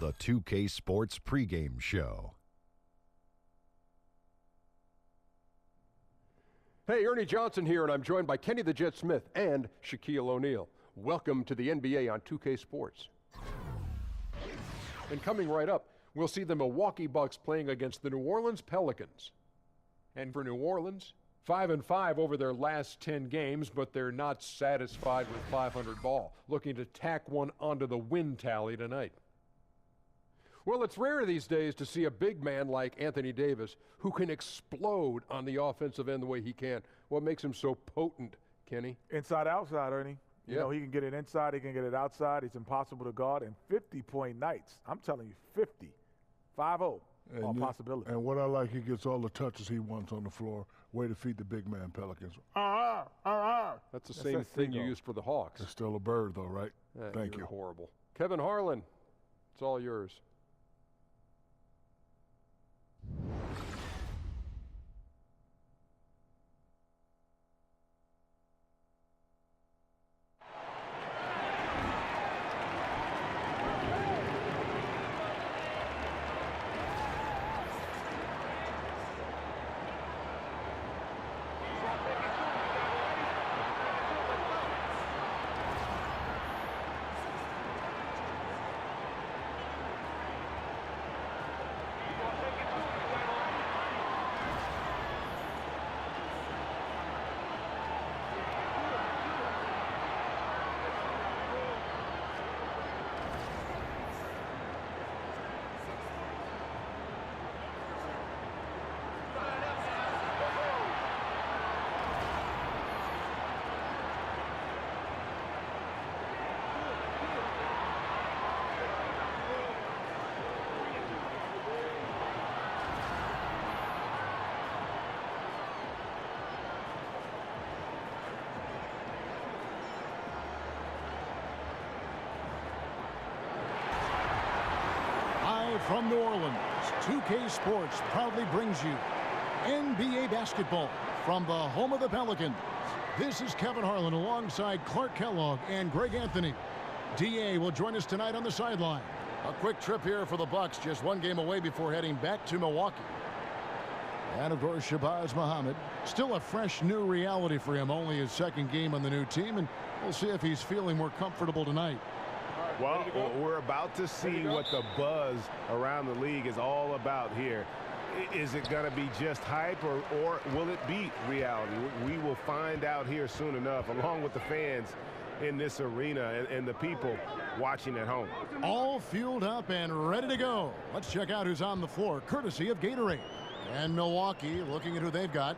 The 2K Sports pregame show. Hey, Ernie Johnson here, and I'm joined by Kenny the Jet Smith and Shaquille O'Neal. Welcome to the NBA on 2K Sports. And coming right up, we'll see the Milwaukee Bucks playing against the New Orleans Pelicans. And for New Orleans, 5-5 over their last 10 games, but they're not satisfied with 500 ball, looking to tack one onto the win tally tonight. Well, it's rare these days to see a big man like Anthony Davis who can explode on the offensive end the way he can. What makes him so potent, Kenny? Inside, outside, Ernie. You know, he can get it inside, he can get it outside. He's impossible to guard. And 50-point nights. I'm telling you, 50. 5-0. All possibility. And what I like, he gets all the touches he wants on the floor. Way to feed the big man Pelicans. That's the same thing you used for the Hawks. It's still a bird, though, right? Thank you. Horrible. Kevin Harlan, it's all yours. From New Orleans, 2K Sports proudly brings you NBA basketball from the home of the Pelicans. This is Kevin Harlan alongside Clark Kellogg and Greg Anthony. DA will join us tonight on the sideline. A quick trip here for the Bucks, just one game away before heading back to Milwaukee. And of course, Shabazz Muhammad, still a fresh new reality for him, only his second game on the new team, and we'll see if he's feeling more comfortable tonight. Well, we're about to see what the buzz around the league is all about here. Is it going to be just hype or will it be reality? We will find out here soon enough, along with the fans in this arena and the people watching at home. All fueled up and ready to go. Let's check out who's on the floor, courtesy of Gatorade. And Milwaukee, looking at who they've got.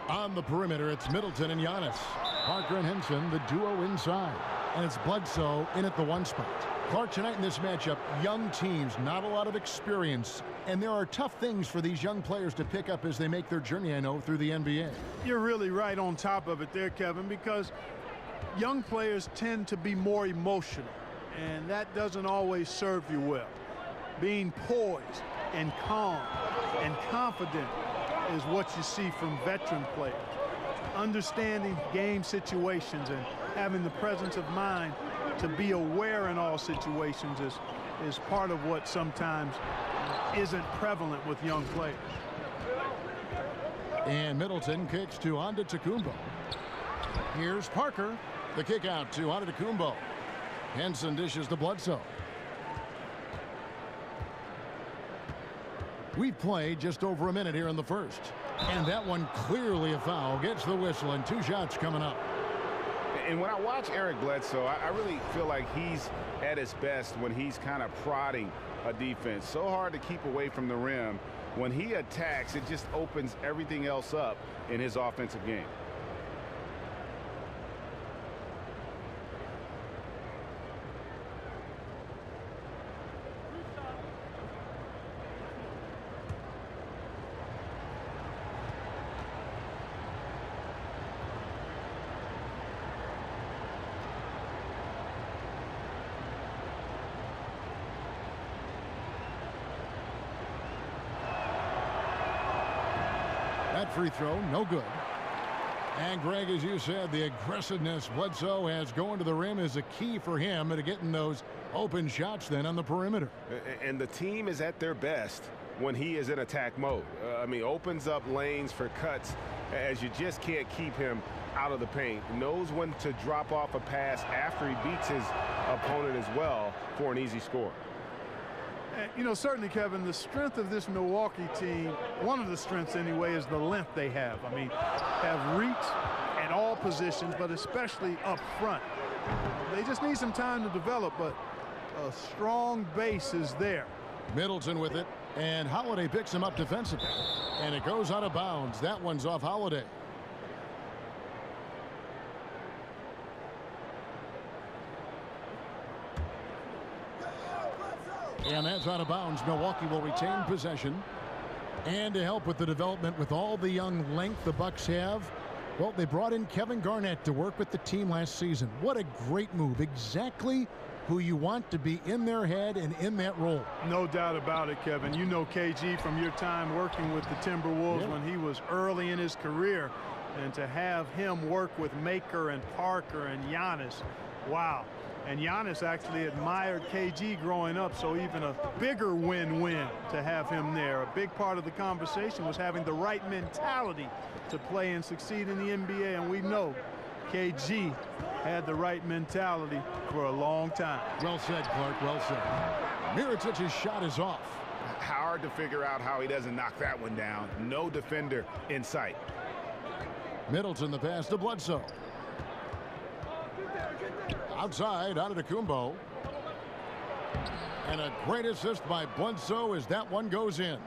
On the perimeter, it's Middleton and Giannis. Parker and Henson, the duo inside. And it's Bledsoe in at the one spot. Clark, tonight in this matchup, young teams, not a lot of experience, and there are tough things for these young players to pick up as they make their journey, I know, through the NBA. You're really right on top of it there, Kevin, because young players tend to be more emotional, and that doesn't always serve you well. Being poised and calm and confident is what you see from veteran players. Understanding game situations and having the presence of mind to be aware in all situations is part of what sometimes isn't prevalent with young players. And Middleton kicks to Antetokounmpo. Here's Parker. The kick out to Antetokounmpo. Henson dishes to Bledsoe. We've played just over a minute here in the first. And that one clearly a foul. Gets the whistle and 2 shots coming up. And when I watch Eric Bledsoe, I really feel like he's at his best when he's kind of prodding a defense. So hard to keep away from the rim. When he attacks, it just opens everything else up in his offensive game. That free throw, no good. And Greg, as you said, the aggressiveness Bledsoe has going to the rim is a key for him to getting those Open shots then on the perimeter. And the team is at their best when he is in attack mode. I mean, opens up lanes for cuts as you just can't keep him out of the paint. Knows when to drop off a pass after he beats his opponent as well for an easy score. And, you know, certainly, Kevin, the strength of this Milwaukee team, one of the strengths anyway, is the length they have. I mean, have reach at all positions, but especially up front. They just need some time to develop, but a strong base is there. Middleton with it, and Holiday picks him up defensively. And it goes out of bounds. That one's off Holiday. And that's out of bounds. Milwaukee will retain possession. And to help with the development with all the young length the Bucks have, well, they brought in Kevin Garnett to work with the team last season. What a great move. Exactly who you want to be in their head and in that role. No doubt about it, Kevin. You know KG from your time working with the Timberwolves when he was early in his career. And to have him work with Maker and Parker and Giannis, wow. And Giannis actually admired KG growing up, so even a bigger win-win to have him there. A big part of the conversation was having the right mentality to play and succeed in the NBA, and we know KG had the right mentality for a long time. Well said, Clark. Well said. Mirotic's shot is off. Hard to figure out how he doesn't knock that one down. No defender in sight. Middleton the pass to Bledsoe. Outside, Antetokounmpo. And a great assist by Bledsoe as that one goes in.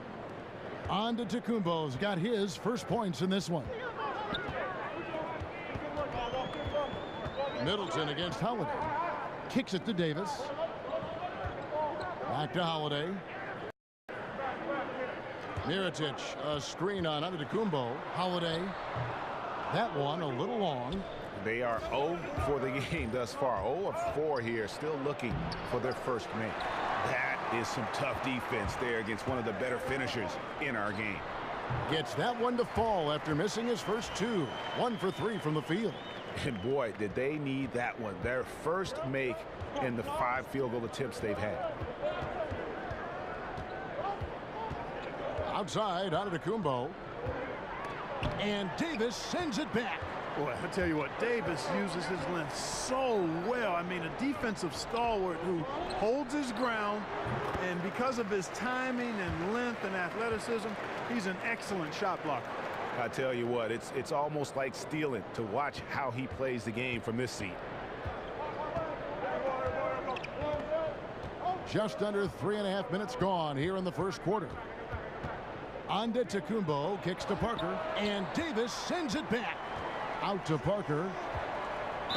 Antetokounmpo's got his first points in this one. Middleton against Holiday. Kicks it to Davis. Back to Holiday. Mirotic, a screen on Antetokounmpo. Holiday. That one a little long. They are 0 for the game thus far. 0 of 4 here, still looking for their first make. That is some tough defense there against one of the better finishers in our game. Gets that one to fall after missing his first 2. 1 for 3 from the field. And boy, did they need that one. Their first make in the 5 field goal attempts they've had. Outside, Antetokounmpo. And Davis sends it back. Boy, I tell you what, Davis uses his length so well. I mean, a defensive stalwart who holds his ground, and because of his timing and length and athleticism, he's an excellent shot blocker. I tell you what, it's almost like stealing to watch how he plays the game from this seat. Just under 3.5 minutes gone here in the first quarter. Antetokounmpo kicks to Parker, and Davis sends it back. Out to Parker,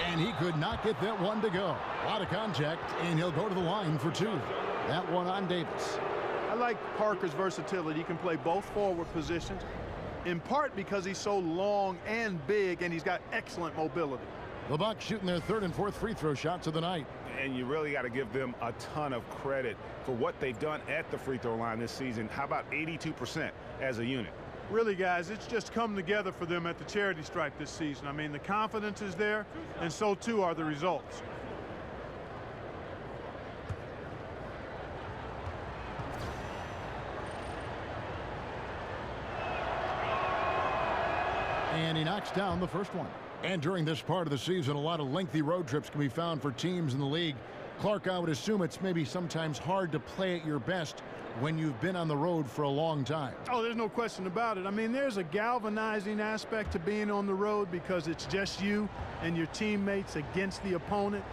and he could not get that one to go. A lot of contact, and he'll go to the line for 2. That one on Davis. I like Parker's versatility. He can play both forward positions, in part because he's so long and big, and he's got excellent mobility. The Bucks shooting their 3rd and 4th free throw shots of the night. And you really got to give them a ton of credit for what they've done at the free throw line this season. How about 82% as a unit? Really, guys, it's just come together for them at the charity stripe this season. I mean, the confidence is there, and so too are the results. And he knocks down the first one. And during this part of the season, a lot of lengthy road trips can be found for teams in the league. Clark, I would assume it's maybe sometimes hard to play at your best when you've been on the road for a long time. Oh, there's no question about it. I mean, there's a galvanizing aspect to being on the road because it's just you and your teammates against the opponent.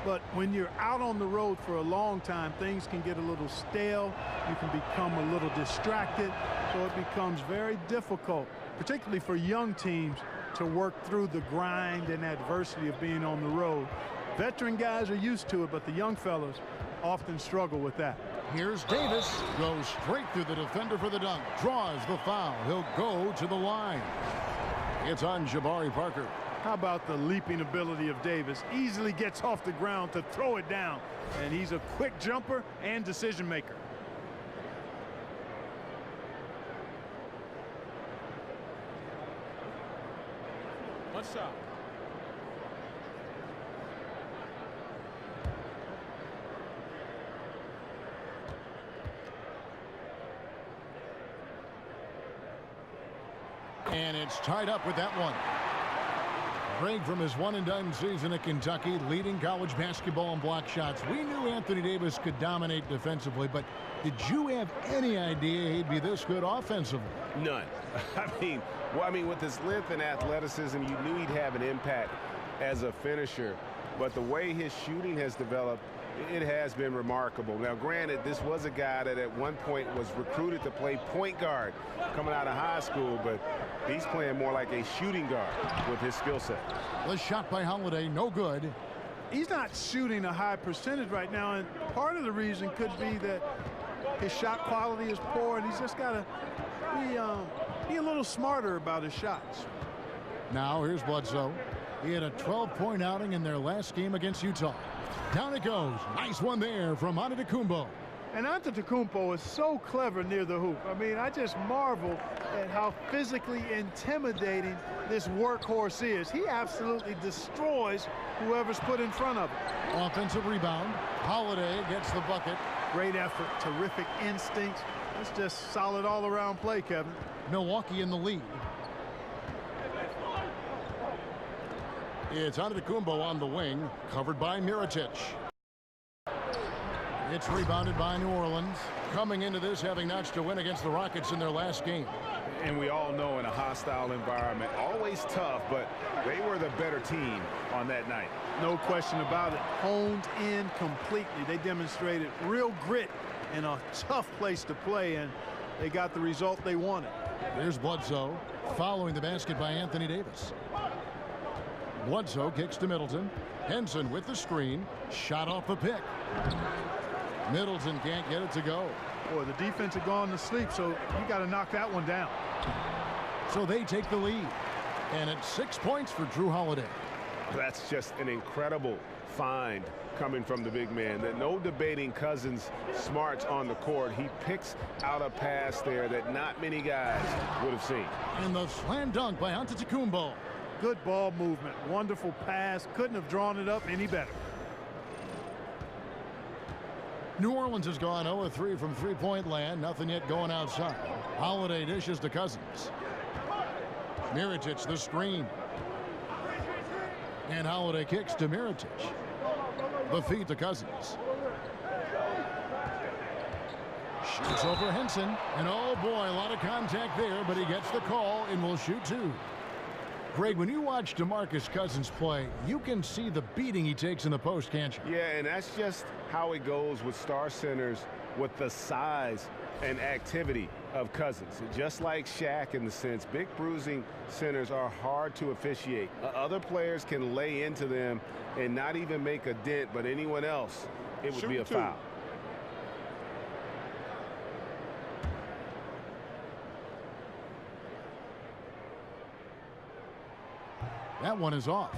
But when you're out on the road for a long time, things can get a little stale. You can become a little distracted. So it becomes very difficult, particularly for young teams, to work through the grind and adversity of being on the road. Veteran guys are used to it, but the young fellas often struggle with that. Here's Davis. Goes straight through the defender for the dunk. Draws the foul. He'll go to the line. It's on Jabari Parker. How about the leaping ability of Davis? Easily gets off the ground to throw it down. And he's a quick jumper and decision maker. What's up? And it's tied up with that one. Greg, from his one-and-done season at Kentucky, leading college basketball in block shots. We knew Anthony Davis could dominate defensively, but did you have any idea he'd be this good offensively? None. I mean, with his length and athleticism, you knew he'd have an impact as a finisher. But the way his shooting has developed, it has been remarkable. Now, granted, this was a guy that at one point was recruited to play point guard coming out of high school, but he's playing more like a shooting guard with his skill set. The shot by Holiday, no good. He's not shooting a high percentage right now, and part of the reason could be that his shot quality is poor, and he's just got to be a little smarter about his shots. Now here's Bledsoe. He had a 12-point outing in their last game against Utah. Down it goes. Nice one there from Antetokounmpo. And Antetokounmpo is so clever near the hoop. I mean, I just marvel at how physically intimidating this workhorse is. He absolutely destroys whoever's put in front of him. Offensive rebound. Holiday gets the bucket. Great effort, terrific instincts. It's just solid all-around play, Kevin. Milwaukee in the lead. It's Antetokounmpo on the wing, covered by Mirotic. It's rebounded by New Orleans, coming into this having notched a win against the Rockets in their last game. And we all know in a hostile environment, always tough, but they were the better team on that night. No question about it. Honed in completely. They demonstrated real grit in a tough place to play, and they got the result they wanted. There's Bledsoe, following the basket by Anthony Davis. Bledsoe kicks to Middleton. Henson with the screen. Shot off the pick. Middleton can't get it to go. Boy, the defense had gone to sleep, so you got to knock that one down. So they take the lead. And it's 6 points for Drew Holiday. That's just an incredible find coming from the big man. No debating Cousins' smarts on the court. He picks out a pass there that not many guys would have seen. And the slam dunk by Antetokounmpo. Good ball movement. Wonderful pass. Couldn't have drawn it up any better. New Orleans has gone 0-3 from three-point land. Nothing yet going outside. Holiday dishes to Cousins. Mirotic the screen. And Holiday kicks to Mirotic. The feed to Cousins. Shoots over Henson. And oh boy, a lot of contact there, but he gets the call and will shoot two. Greg, when you watch DeMarcus Cousins play, you can see the beating he takes in the post, can't you? Yeah, and that's just how it goes with star centers, with the size and activity of Cousins. Just like Shaq in the sense, big bruising centers are hard to officiate. Other players can lay into them and not even make a dent, but anyone else, it would be a foul. That one is off.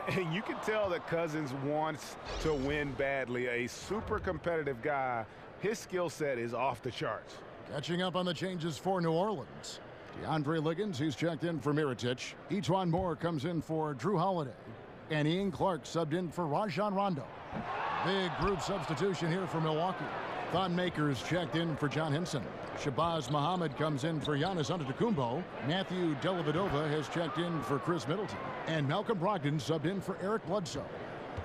And you can tell that Cousins wants to win badly. A super competitive guy. His skill set is off the charts. Catching up on the changes for New Orleans. DeAndre Liggins, he's checked in for Mirotic. Etuan Moore comes in for Drew Holiday. And Ian Clark subbed in for Rajon Rondo. Big group substitution here for Milwaukee. Thon Maker's checked in for John Henson. Shabazz Muhammad comes in for Giannis Antetokounmpo. Matthew Dellavedova has checked in for Chris Middleton. And Malcolm Brogdon subbed in for Eric Bledsoe.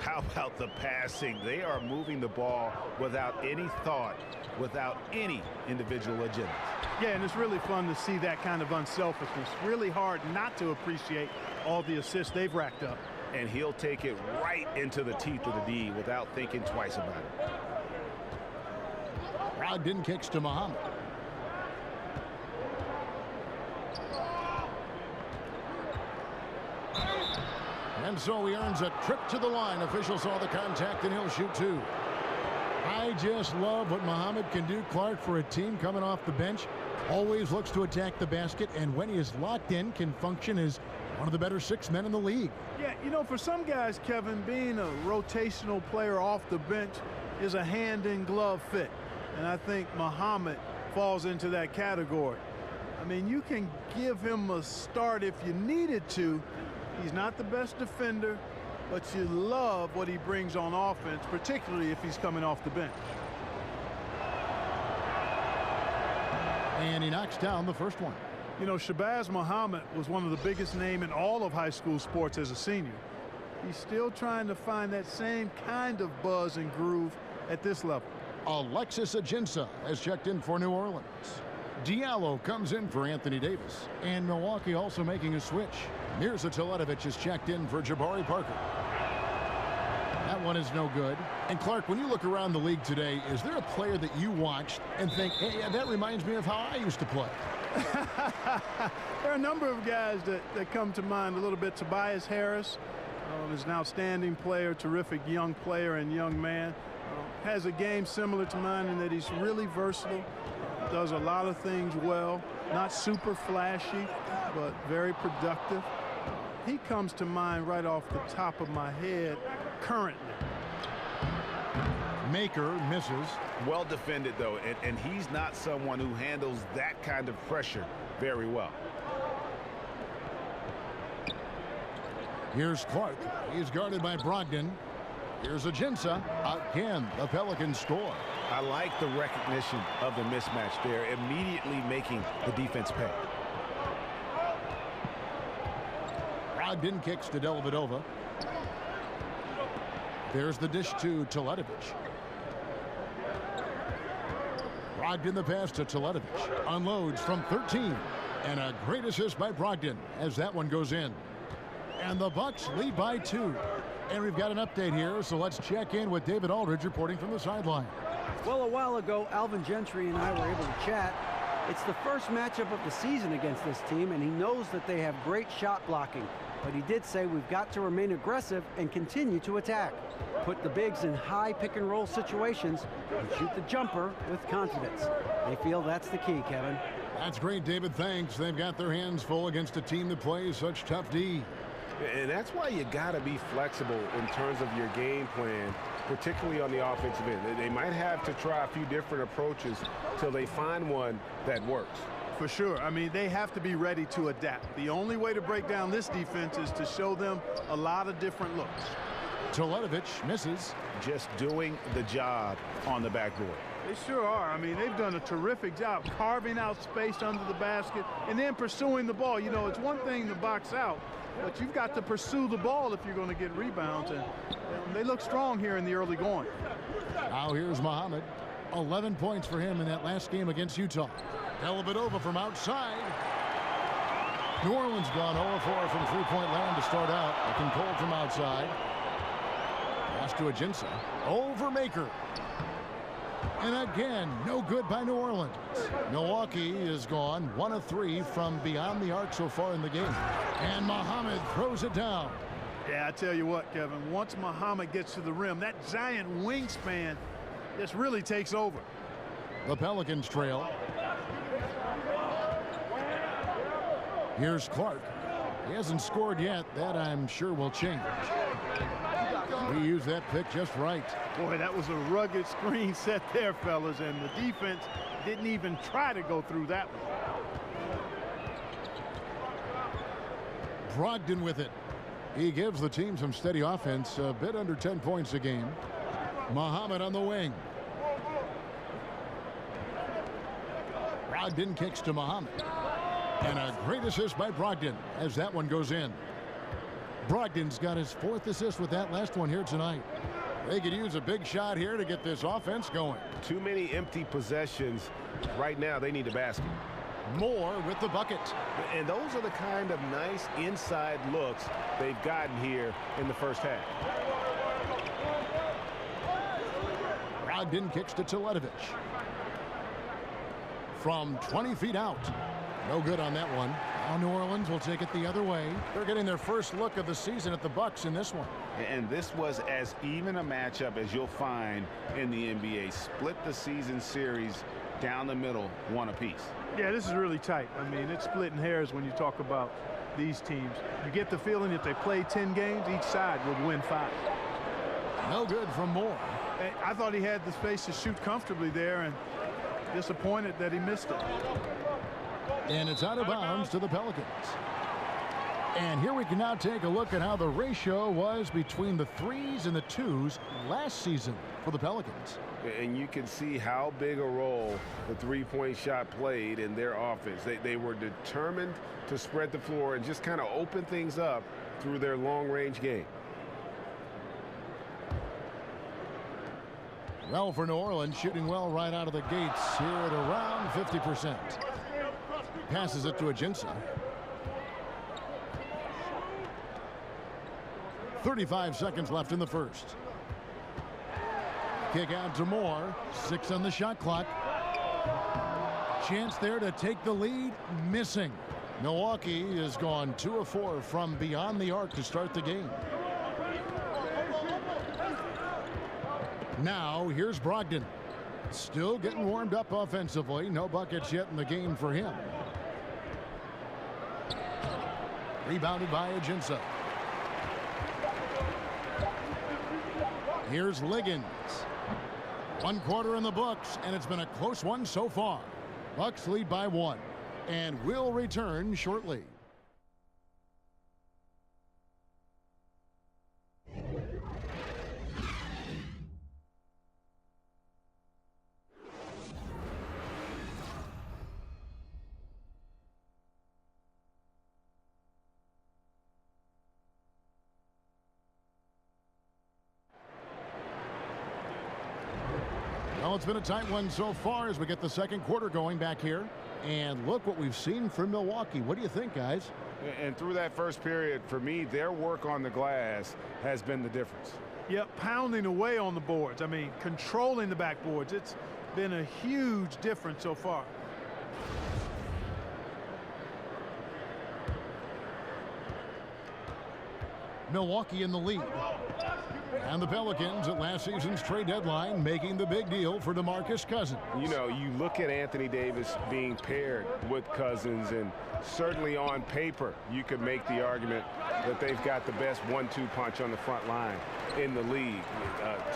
How about the passing? They are moving the ball without any thought, without any individual agenda. Yeah, and it's really fun to see that kind of unselfishness. Really hard not to appreciate all the assists they've racked up. And he'll take it right into the teeth of the D without thinking twice about it. Brogdon kicks to Muhammad. And so he earns a trip to the line. Officials saw the contact and he'll shoot two. I just love what Muhammad can do, Clark, for a team coming off the bench. Always looks to attack the basket, and when he is locked in, can function as one of the better six men in the league. Yeah, you know, for some guys, Kevin, being a rotational player off the bench is a hand-in-glove fit. And I think Muhammad falls into that category. I mean, you can give him a start if you needed to. He's not the best defender, but you love what he brings on offense, particularly if he's coming off the bench. And he knocks down the first one. You know, Shabazz Muhammad was one of the biggest names in all of high school sports as a senior. He's still trying to find that same kind of buzz and groove at this level. Alexis Ajinça has checked in for New Orleans. Diallo comes in for Anthony Davis. And Milwaukee also making a switch. Mirza Teletovic has checked in for Jabari Parker. That one is no good. And Clark, when you look around the league today, is there a player that you watched and think, hey, that reminds me of how I used to play? There are a number of guys that come to mind a little bit. Tobias Harris is an outstanding player, terrific young player and young man. Has a game similar to mine in that he's really versatile, does a lot of things well, not super flashy, but very productive. He comes to mind right off the top of my head currently. Maker misses. Well defended, though, and he's not someone who handles that kind of pressure very well. Here's Clark. He's guarded by Brogdon. Here's Ajinça. Again, the Pelicans score. I like the recognition of the mismatch there, immediately making the defense pay. Brogdon kicks to Dellavedova. There's the dish to Teletovic. Brogdon the pass to Teletovic. Unloads from 13. And a great assist by Brogdon as that one goes in. And the Bucks lead by 2. And we've got an update here, so let's check in with David Aldridge reporting from the sideline. Well, a while ago, Alvin Gentry and I were able to chat. It's the first matchup of the season against this team, and he knows that they have great shot blocking. But he did say we've got to remain aggressive and continue to attack. Put the bigs in high pick-and-roll situations and shoot the jumper with confidence. They feel that's the key, Kevin. That's great, David. Thanks. They've got their hands full against a team that plays such tough D. And that's why you got to be flexible in terms of your game plan, particularly on the offensive end. They might have to try a few different approaches till they find one that works. For sure. I mean, they have to be ready to adapt. The only way to break down this defense is to show them a lot of different looks. Teletovic misses. Just doing the job on the backboard. They sure are. I mean, they've done a terrific job carving out space under the basket and then pursuing the ball. You know, it's one thing to box out, but you've got to pursue the ball if you're going to get rebounds. And they look strong here in the early going. Now here's Muhammad. 11 points for him in that last game against Utah. Dellavedova from outside. New Orleans gone 0-4 from three-point land to start out. Looking cold from outside. Pass to Ajinça. Over Maker. And again, no good by New Orleans. Milwaukee is gone 1 of 3 from beyond the arc so far in the game. And Muhammad throws it down. Yeah, I tell you what, Kevin, once Muhammad gets to the rim, that giant wingspan just really takes over. The Pelicans trail. Here's Clark. He hasn't scored yet. That, I'm sure, will change. We used that pick just right. Boy, that was a rugged screen set there, fellas, and the defense didn't even try to go through that one. Brogdon with it. He gives the team some steady offense, a bit under 10 points a game. Muhammad on the wing. Brogdon kicks to Muhammad. And a great assist by Brogdon as that one goes in. Brogdon's got his 4th assist with that last one here tonight. They could use a big shot here to get this offense going. Too many empty possessions. Right now, they need a basket. Moore with the bucket. And those are the kind of nice inside looks they've gotten here in the first half. Brogdon kicks to Teletovic. From 20 feet out. No good on that one. Now New Orleans will take it the other way. They're getting their first look of the season at the Bucks in this one. And this was as even a matchup as you'll find in the NBA. Split the season series down the middle, 1 apiece. Yeah, this is really tight. I mean, it's splitting hairs when you talk about these teams. You get the feeling if they play 10 games, each side would win 5. No good from Moore. I thought he had the space to shoot comfortably there, and disappointed that he missed it. And it's out of bounds to the Pelicans. And here we can now take a look at how the ratio was between the 3s and the 2s last season for the Pelicans. And you can see how big a role the three-point shot played in their offense. They were determined to spread the floor and just kind of open things up through their long-range game. Well, for New Orleans, shooting well right out of the gates here at around 50%. Passes it to Ajinça. 35 seconds left in the first. Kick out to Moore. 6 on the shot clock. Chance there to take the lead. Missing. Milwaukee has gone 2 of 4 from beyond the arc to start the game. Now here's Brogdon. Still getting warmed up offensively. No buckets yet in the game for him. Rebounded by Ajinça. Here's Liggins. 1 quarter in the books, and it's been a close one so far. Bucks lead by 1, and will return shortly. Well, it's been a tight one so far as we get the second quarter going back here. And look what we've seen from Milwaukee. What do you think, guys? And through that first period, for me, their work on the glass has been the difference. Yep, pounding away on the boards. I mean, controlling the backboards. It's been a huge difference so far. Milwaukee in the lead. And the Pelicans at last season's trade deadline making the big deal for DeMarcus Cousins. You know, you look at Anthony Davis being paired with Cousins, and certainly on paper you could make the argument that they've got the best 1-2 punch on the front line in the league.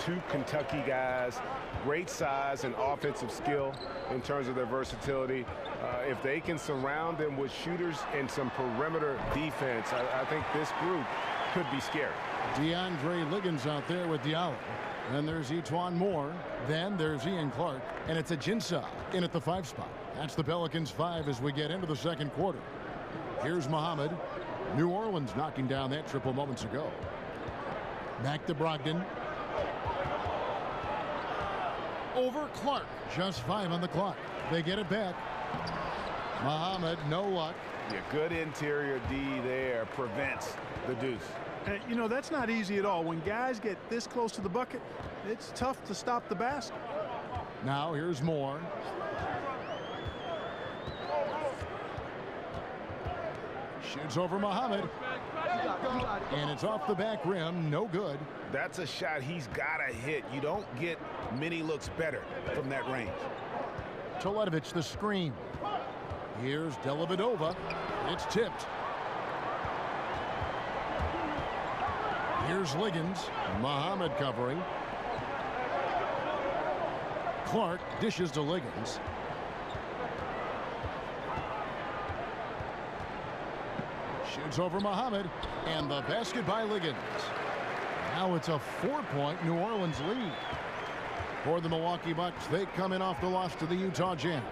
2 Kentucky guys, great size and offensive skill in terms of their versatility. If they can surround them with shooters and some perimeter defense, I think this group could be scary. DeAndre Liggins out there with Diallo. Then there's Etuan Moore. Then there's Ian Clark. And it's Ajinça in at the 5 spot. That's the Pelicans 5 as we get into the second quarter. Here's Muhammad. New Orleans knocking down that triple moments ago. Back to Brogdon. Over Clark. Just 5 on the clock. They get it back. Muhammad, no luck. Yeah, good interior D there prevents the deuce. You know, that's not easy at all. When guys get this close to the bucket, it's tough to stop the basket. Now here's Moore. Shoots over Muhammad. And it's off the back rim. No good. That's a shot he's got to hit. You don't get many looks better from that range. Teletovic the screen. Here's Dellavedova. It's tipped. Here's Liggins. Muhammad covering. Clark dishes to Liggins. Shoots over Muhammad. And the basket by Liggins. Now it's a 4-point New Orleans lead. For the Milwaukee Bucks, they come in off the loss to the Utah Jazz.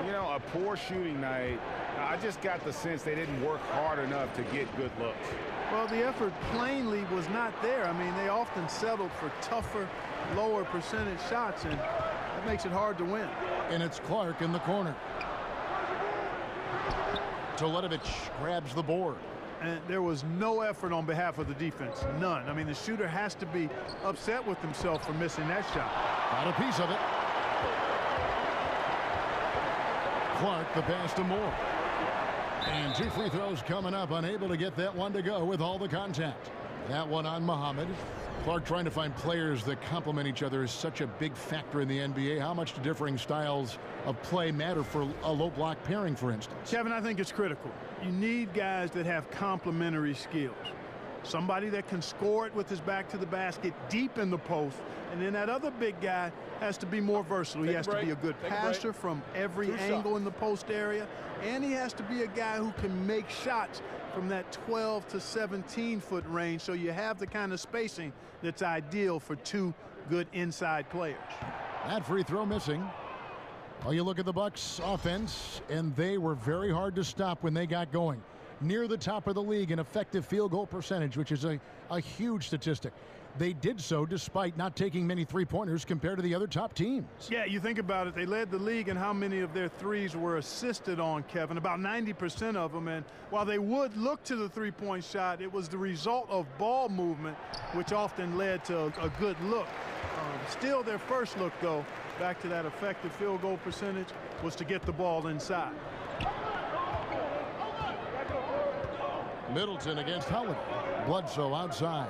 You know, a poor shooting night. I just got the sense they didn't work hard enough to get good looks. Well, the effort plainly was not there. I mean, they often settled for tougher, lower percentage shots, and that makes it hard to win. And it's Clark in the corner. Teletovic grabs the board. And there was no effort on behalf of the defense. None. I mean, the shooter has to be upset with himself for missing that shot. Got a piece of it. Clark, the pass to Moore. And 2 free throws coming up, unable to get that one to go with all the contact. That one on Muhammad. Clark trying to find players that complement each other is such a big factor in the NBA. How much do differing styles of play matter for a low block pairing, for instance? Kevin, I think it's critical. You need guys that have complementary skills. somebody that can score it with his back to the basket deep in the post. And then that other big guy has to be more versatile. He has to be a good passer from every angle in the post area. And he has to be a guy who can make shots from that 12 to 17-foot range. So you have the kind of spacing that's ideal for two good inside players. That free throw missing. Well, you look at the Bucks offense, and they were very hard to stop when they got going. Near the top of the league in effective field goal percentage, which is a huge statistic. They did so despite not taking many three-pointers compared to the other top teams. Yeah, you think about it. They led the league in how many of their threes were assisted on, Kevin. About 90% of them. And while they would look to the three-point shot, it was the result of ball movement, which often led to a good look. Still, their first look, though, back to that effective field goal percentage, was to get the ball inside. Middleton against Holiday. Bledsoe outside.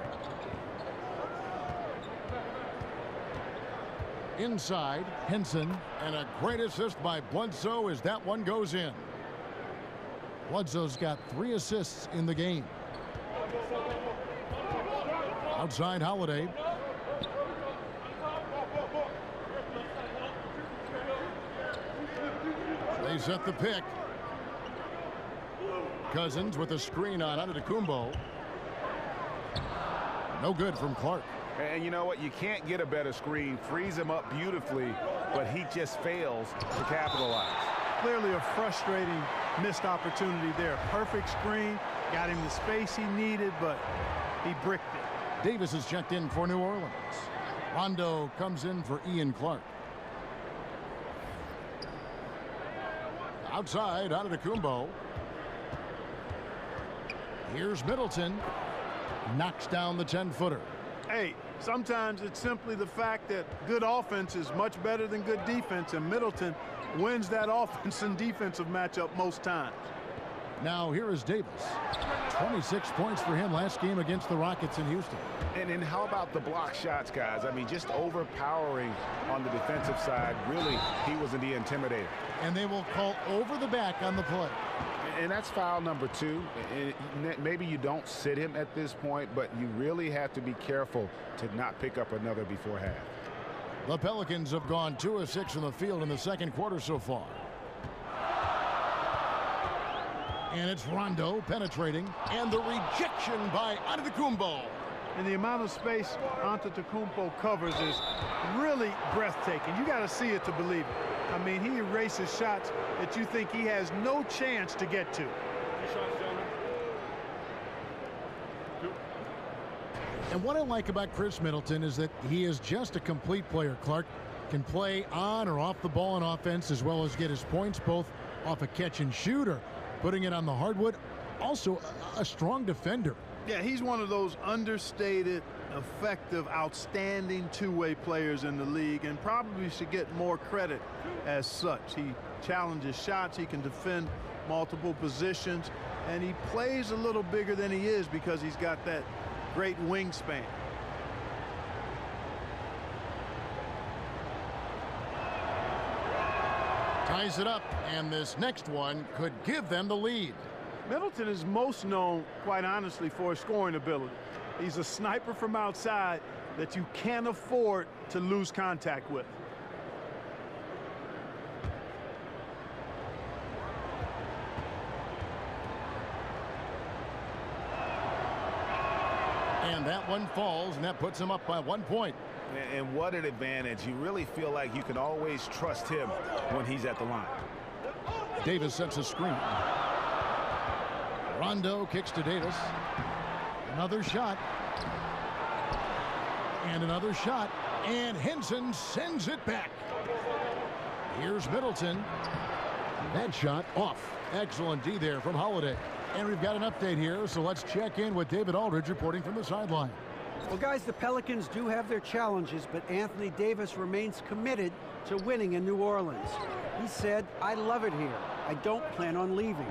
Inside, Henson, and a great assist by Bledsoe as that one goes in. Bledsoe's got 3 assists in the game. Outside, Holiday. They set the pick. Cousins with a screen on Antetokounmpo. No good from Clark. And you know what? You can't get a better screen. Frees him up beautifully, but he just fails to capitalize. Clearly a frustrating missed opportunity there. Perfect screen, got him the space he needed, but he bricked it. Davis is checked in for New Orleans. Rondo comes in for Ian Clark. Outside, Antetokounmpo. Here's Middleton. Knocks down the 10-footer. Hey, sometimes it's simply the fact that good offense is much better than good defense, and Middleton wins that offense and defensive matchup most times. Now here is Davis. 26 points for him last game against the Rockets in Houston. And how about the block shots, guys? I mean, just overpowering on the defensive side. Really, he was the intimidator. And they will call over the back on the play. And that's foul number 2. And maybe you don't sit him at this point, but you really have to be careful to not pick up another before half. The Pelicans have gone 2 of 6 in the field in the second quarter so far. And it's Rondo penetrating, and the rejection by Antetokounmpo. And the amount of space Antetokounmpo covers is really breathtaking. You got to see it to believe it. I mean, he erases shots that you think he has no chance to get to. And what I like about Chris Middleton is that he is just a complete player. Clark can play on or off the ball in offense, as well as get his points both off a catch and shoot or putting it on the hardwood. Also a strong defender. Yeah, he's one of those understated, effective, outstanding two-way players in the league, and probably should get more credit as such. He challenges shots, he can defend multiple positions, and he plays a little bigger than he is because he's got that great wingspan. Ties it up, and this next one could give them the lead. Middleton is most known, quite honestly, for his scoring ability. He's a sniper from outside that you can't afford to lose contact with. And that one falls, and that puts him up by 1 point. And what an advantage. You really feel like you can always trust him when he's at the line. Davis sets a screen. Rondo kicks to Davis. Another shot. And another shot. And Henson sends it back. Here's Middleton. That shot off. Excellent D there from Holiday. And we've got an update here, so let's check in with David Aldridge reporting from the sideline. Well, guys, the Pelicans do have their challenges, but Anthony Davis remains committed to winning in New Orleans. He said, "I love it here. I don't plan on leaving.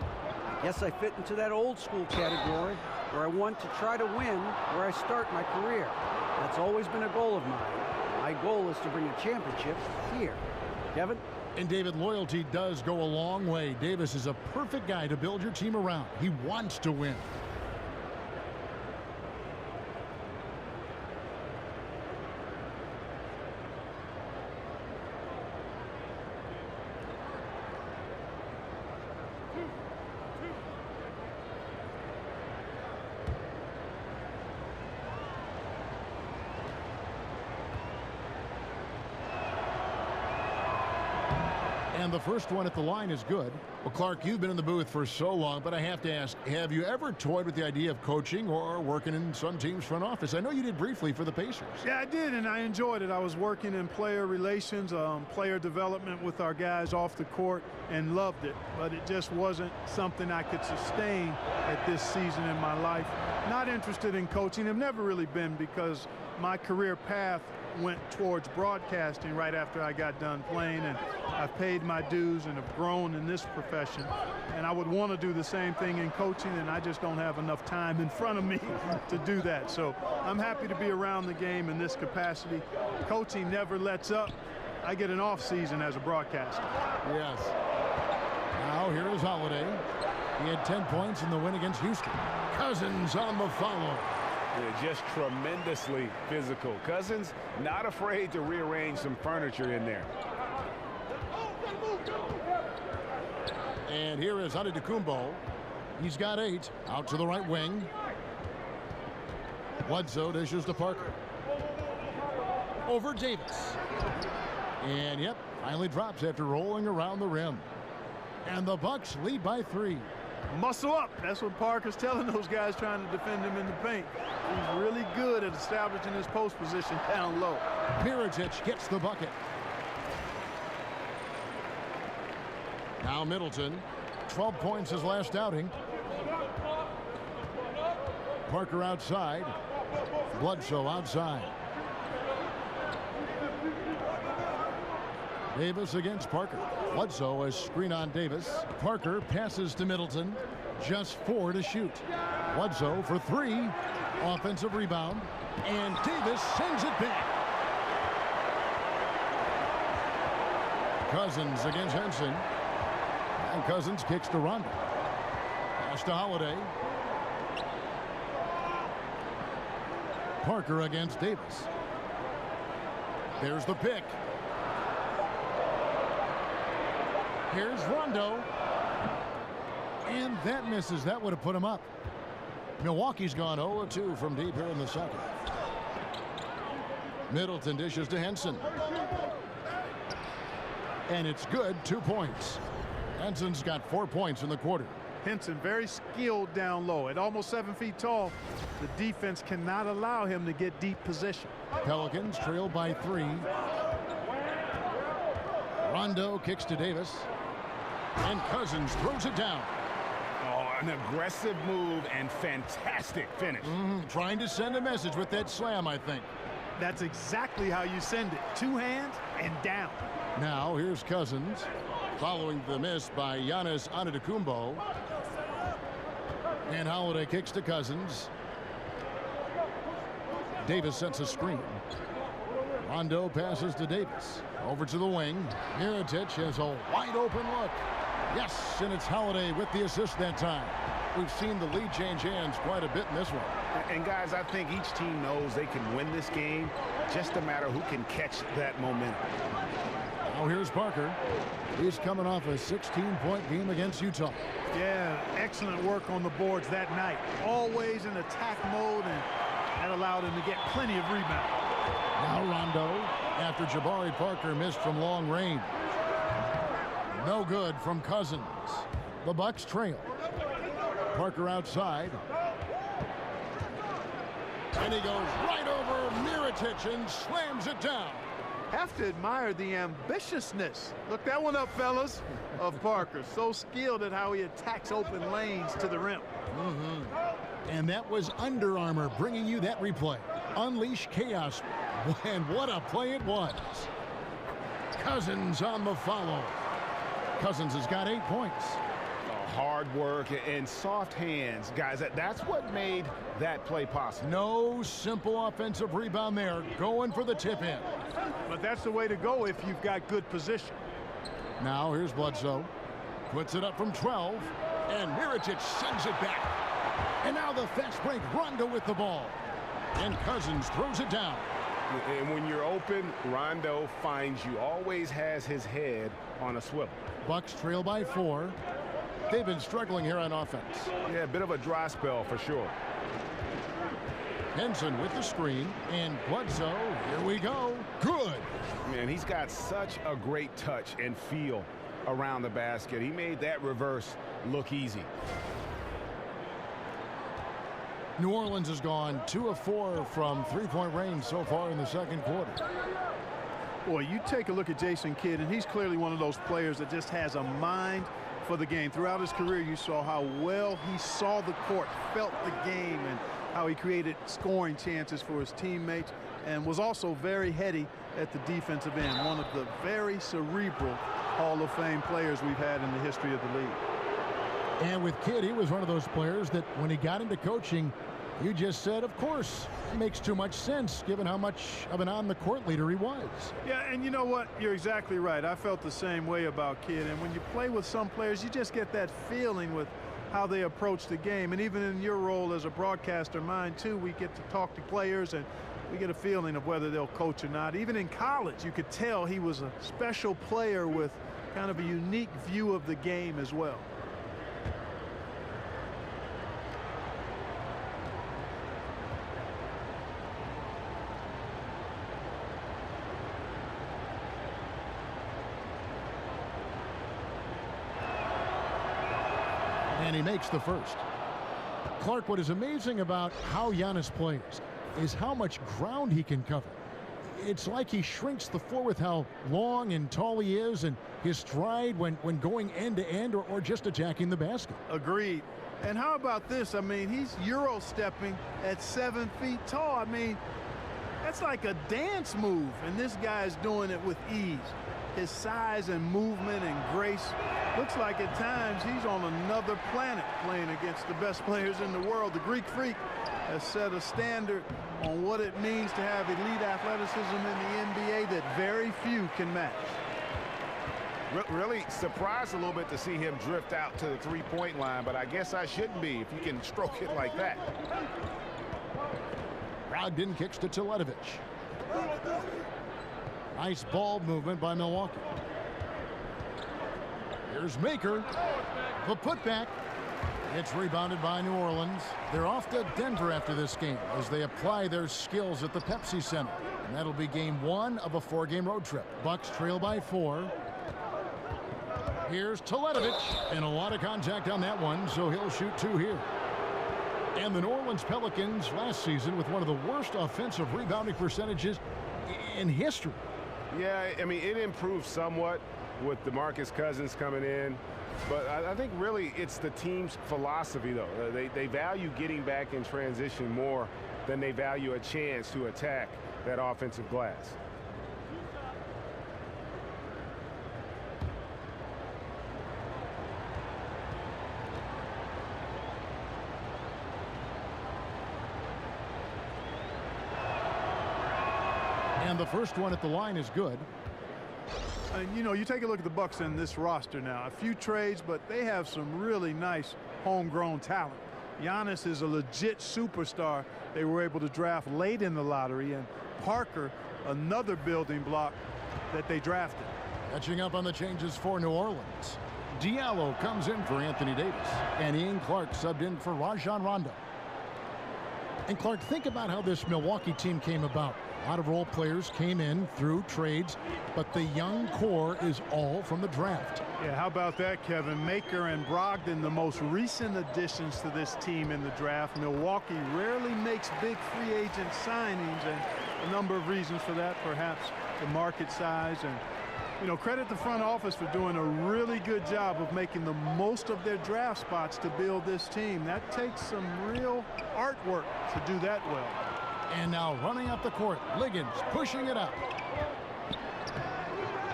I guess I fit into that old school category where I want to try to win where I start my career. That's always been a goal of mine. My goal is to bring a championship here." Kevin? And David, loyalty does go a long way. Davis is a perfect guy to build your team around. He wants to win. And the first one at the line is good. Well, Clark, you've been in the booth for so long, but I have to ask, have you ever toyed with the idea of coaching or working in some team's front office? I know you did briefly for the Pacers. Yeah, I did, and I enjoyed it. I was working in player relations, player development with our guys off the court, and loved it. But it just wasn't something I could sustain at this season in my life. Not interested in coaching. I've never really been, because my career path went towards broadcasting right after I got done playing, and I've paid my dues and have grown in this profession, and I would want to do the same thing in coaching, and I just don't have enough time in front of me to do that. So I'm happy to be around the game in this capacity. Coaching never lets up. I get an off season as a broadcaster. Yes. Now here is Holiday. He had 10 points in the win against Houston. Cousins on the follow. Yeah, just tremendously physical. Cousins not afraid to rearrange some furniture in there. And here is Antetokounmpo. He's got 8. Out to the right wing. Bledsoe dishes to Parker. Over Davis. And yep, finally drops after rolling around the rim. And the Bucks lead by 3. Muscle up. That's what Parker's telling those guys trying to defend him in the paint. He's really good at establishing his post position down low. Mirotic gets the bucket. Now Middleton. 12 points his last outing. Parker outside. Bledsoe outside. Davis against Parker. Bledsoe a screen on Davis. Parker passes to Middleton. Just 4 to shoot. Bledsoe for 3. Offensive rebound. And Davis sends it back. Cousins against Henson. And Cousins kicks to Rondo. Pass to Holiday. Parker against Davis. There's the pick. Here's Rondo. And that misses. That would have put him up. Milwaukee's gone 0-2 from deep here in the second. Middleton dishes to Henson. And it's good. 2 points. Henson's got 4 points in the quarter. Henson very skilled down low. At almost 7 feet tall, the defense cannot allow him to get deep position. Pelicans trail by 3. Rondo kicks to Davis. And Cousins throws it down. Oh, an aggressive move and fantastic finish. Trying to send a message with that slam, I think. That's exactly how you send it. 2 hands and down. Now here's Cousins. Following the miss by Giannis Antetokounmpo. And Holiday kicks to Cousins. Davis sets a screen. Rondo passes to Davis. Over to the wing. Mirotic has a wide open look. Yes, and it's Holiday with the assist that time. We've seen the lead change hands quite a bit in this one. And guys, I think each team knows they can win this game. Just a matter who can catch that momentum. Now here's Parker. He's coming off a 16-point game against Utah. Yeah, excellent work on the boards that night. Always in attack mode, and that allowed him to get plenty of rebounds. Now Rondo, after Jabari Parker missed from long range. No good from Cousins. The Bucks trail. Parker outside. And he goes right over Mirotic and slams it down. Have to admire the ambitiousness. Look that one up, fellas, of Parker. So skilled at how he attacks open lanes to the rim. And that was Under Armour bringing you that replay. Unleash chaos. And what a play it was. Cousins on the follow. Cousins has got 8 points. Hard work and soft hands. Guys, that's what made that play possible. No simple offensive rebound there. Going for the tip in. But that's the way to go if you've got good position. Now here's Bledsoe. Puts it up from 12. And Mirotic sends it back. And now the fast break. Rondo with the ball. And Cousins throws it down. And when you're open, Rondo finds you. Always has his head on a swivel. Bucks trail by 4. They've been struggling here on offense. Yeah, a bit of a dry spell for sure. Henson with the screen. And Bledsoe, here we go. Good. Man, he's got such a great touch and feel around the basket. He made that reverse look easy. New Orleans has gone 2 of 4 from three-point range so far in the second quarter. Boy, you take a look at Jason Kidd, and he's clearly one of those players that just has a mind for the game. Throughout his career, you saw how well he saw the court, felt the game, and how he created scoring chances for his teammates, and was also very heady at the defensive end. One of the very cerebral Hall of Fame players we've had in the history of the league. And with Kidd, he was one of those players that when he got into coaching, you just said, of course, it makes too much sense given how much of an on-the-court leader he was. Yeah, and you know what? You're exactly right. I felt the same way about Kidd. And when you play with some players, you just get that feeling with how they approach the game. And even in your role as a broadcaster, mine too, we get to talk to players and we get a feeling of whether they'll coach or not. Even in college, you could tell he was a special player with kind of a unique view of the game as well. And he makes the first. Clark, what is amazing about how Giannis plays is how much ground he can cover. It's like he shrinks the floor with how long and tall he is, and his stride when going end-to-end or just attacking the basket. Agreed. And how about this? I mean, he's Euro stepping at 7 feet tall. I mean, that's like a dance move, and this guy's doing it with ease. His size and movement and grace looks like at times he's on another planet playing against the best players in the world. The Greek Freak has set a standard on what it means to have elite athleticism in the NBA that very few can match. Really surprised a little bit to see him drift out to the three-point line, but I guess I shouldn't be if you can stroke it like that. Brogdon kicks to Teletovic. Nice ball movement by Milwaukee. Here's Maker. The putback. It's rebounded by New Orleans. They're off to Denver after this game as they apply their skills at the Pepsi Center. And that'll be game 1 of a 4-game road trip. Bucks trail by 4. Here's Teletovic. And a lot of contact on that one, so he'll shoot 2 here. And the New Orleans Pelicans last season with one of the worst offensive rebounding percentages in history. Yeah, I mean, it improved somewhat with DeMarcus Cousins coming in. But I think really it's the team's philosophy, though. They value getting back in transition more than they value a chance to attack that offensive glass. And the first one at the line is good. And you know, you take a look at the Bucks in this roster now. A few trades, but they have some really nice homegrown talent. Giannis is a legit superstar they were able to draft late in the lottery, and Parker, another building block that they drafted. Catching up on the changes for New Orleans. Diallo comes in for Anthony Davis, and Ian Clark subbed in for Rajon Rondo. And Clark, think about how this Milwaukee team came about. A lot of role players came in through trades, but the young core is all from the draft. Yeah, how about that, Kevin? Maker and Brogdon, the most recent additions to this team in the draft. Milwaukee rarely makes big free agent signings, and a number of reasons for that, perhaps the market size. And, you know, credit the front office for doing a really good job of making the most of their draft spots to build this team. That takes some real artwork to do that well. And now running up the court, Liggins pushing it up.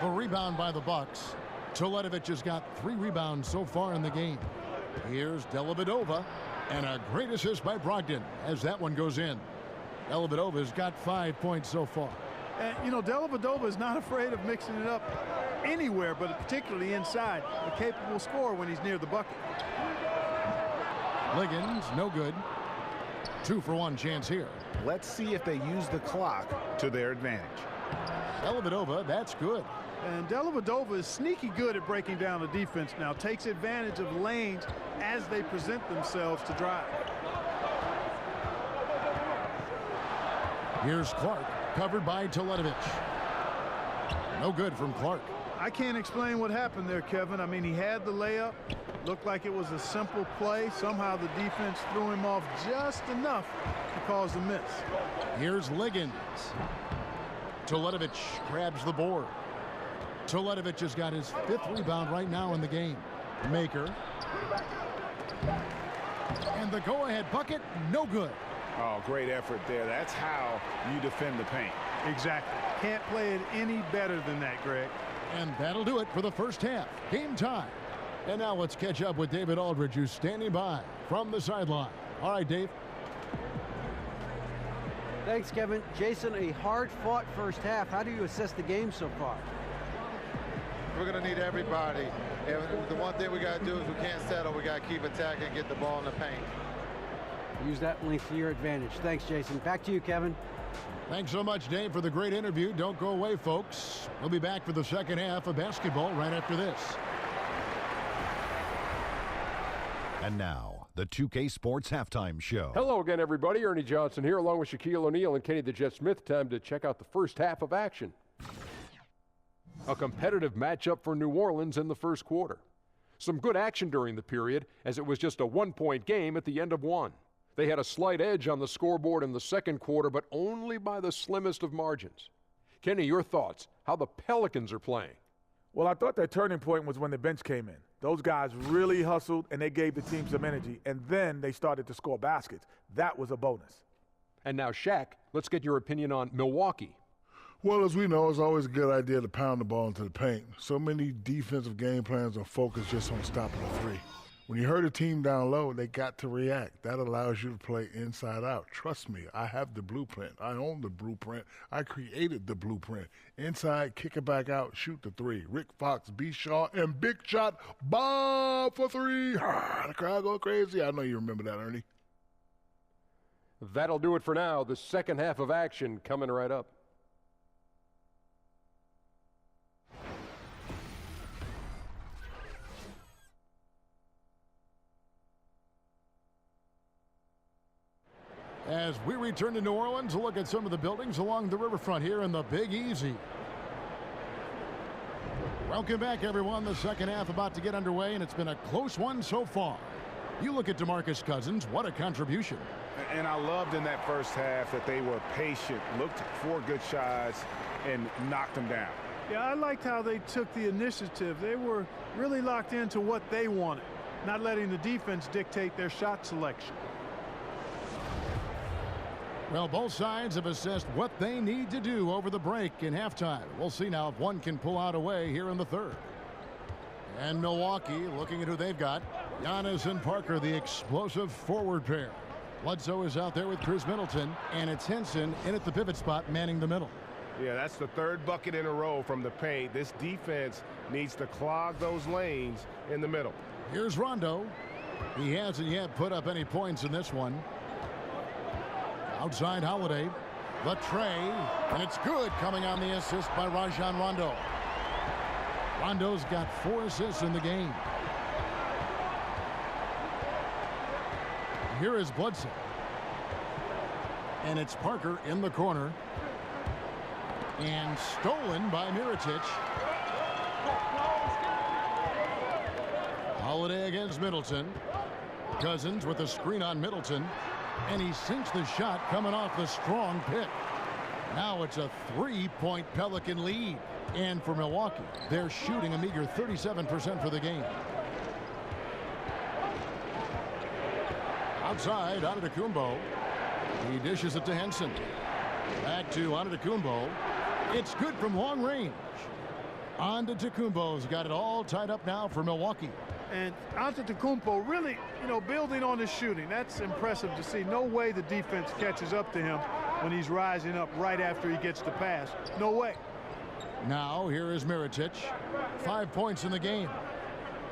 The rebound by the Bucks. Teletovic has got 3 rebounds so far in the game. Here's Dellavedova, and a great assist by Brogdon as that one goes in. Dellavedova's got 5 points so far. And, you know, Dellavedova is not afraid of mixing it up anywhere, but particularly inside. A capable scorer when he's near the bucket. Liggins, no good. 2-for-1 chance here. Let's see if they use the clock to their advantage. Dellavedova, that's good. And Dellavedova is sneaky good at breaking down the defense now. Takes advantage of lanes as they present themselves to drive. Here's Clark, covered by Teletovic. No good from Clark. I can't explain what happened there, Kevin. I mean, he had the layup. Looked like it was a simple play. Somehow the defense threw him off just enough to cause the miss. Here's Liggins. Teletovic grabs the board. Teletovic has got his 5th rebound right now in the game. Maker. And the go-ahead bucket, no good. Oh, great effort there. That's how you defend the paint. Exactly. Can't play it any better than that, Greg. And that'll do it for the first half. Game time. And now let's catch up with David Aldridge, who's standing by from the sideline. All right, Dave. Thanks, Kevin. Jason, a hard-fought first half. How do you assess the game so far? We're going to need everybody. And the one thing we got to do is we can't settle. We got to keep attacking and get the ball in the paint. Use that length to your advantage. Thanks, Jason. Back to you, Kevin. Thanks so much, Dave, for the great interview. Don't go away, folks. We'll be back for the second half of basketball right after this. And now, the 2K Sports Halftime Show. Hello again, everybody. Ernie Johnson here, along with Shaquille O'Neal and Kenny the Jet Smith. Time to check out the first half of action. A competitive matchup for New Orleans in the first quarter. Some good action during the period, as it was just a one-point game at the end of one. They had a slight edge on the scoreboard in the second quarter, but only by the slimmest of margins. Kenny, your thoughts, how the Pelicans are playing? Well, I thought that turning point was when the bench came in. Those guys really hustled, and they gave the team some energy, and then they started to score baskets. That was a bonus. And now, Shaq, let's get your opinion on Milwaukee. Well, as we know, it's always a good idea to pound the ball into the paint. So many defensive game plans are focused just on stopping the three. When you hurt a team down low, they got to react. That allows you to play inside out. Trust me, I have the blueprint. I own the blueprint. I created the blueprint. Inside, kick it back out, shoot the three. Rick Fox, B. Shaw, and big shot, Bob for three. The crowd go crazy. I know you remember that, Ernie. That'll do it for now. The second half of action coming right up. As we return to New Orleans, a look at some of the buildings along the riverfront here in the Big Easy. Welcome back, everyone. The second half about to get underway, and it's been a close one so far. You look at DeMarcus Cousins, what a contribution. And I loved in that first half that they were patient, looked for good shots, and knocked them down. Yeah, I liked how they took the initiative. They were really locked into what they wanted, not letting the defense dictate their shot selection. Well, both sides have assessed what they need to do over the break in halftime. We'll see now if one can pull out away here in the third. And Milwaukee looking at who they've got. Giannis and Parker, the explosive forward pair. Bledsoe is out there with Chris Middleton, and it's Henson in at the pivot spot manning the middle. Yeah, that's the third bucket in a row from the paint. This defense needs to clog those lanes in the middle. Here's Rondo. He hasn't yet put up any points in this one. Outside Holiday, the tray, and it's good, coming on the assist by Rajon Rondo. Rondo's got 4 assists in the game. Here is Bledsoe. And it's Parker in the corner. And stolen by Mirotic. Holiday against Middleton. Cousins with a screen on Middleton. And he sinks the shot coming off the strong pick. Now it's a 3-point Pelican lead. And for Milwaukee, they're shooting a meager 37% for the game. Outside, Antetokounmpo. He dishes it to Henson. Back to Antetokounmpo. It's good from long range. Antetokounmpo's got it all tied up now for Milwaukee. And Antetokounmpo really, building on his shooting. That's impressive to see. No way the defense catches up to him when he's rising up right after he gets the pass. No way. Now here is Mirotic. 5 points in the game.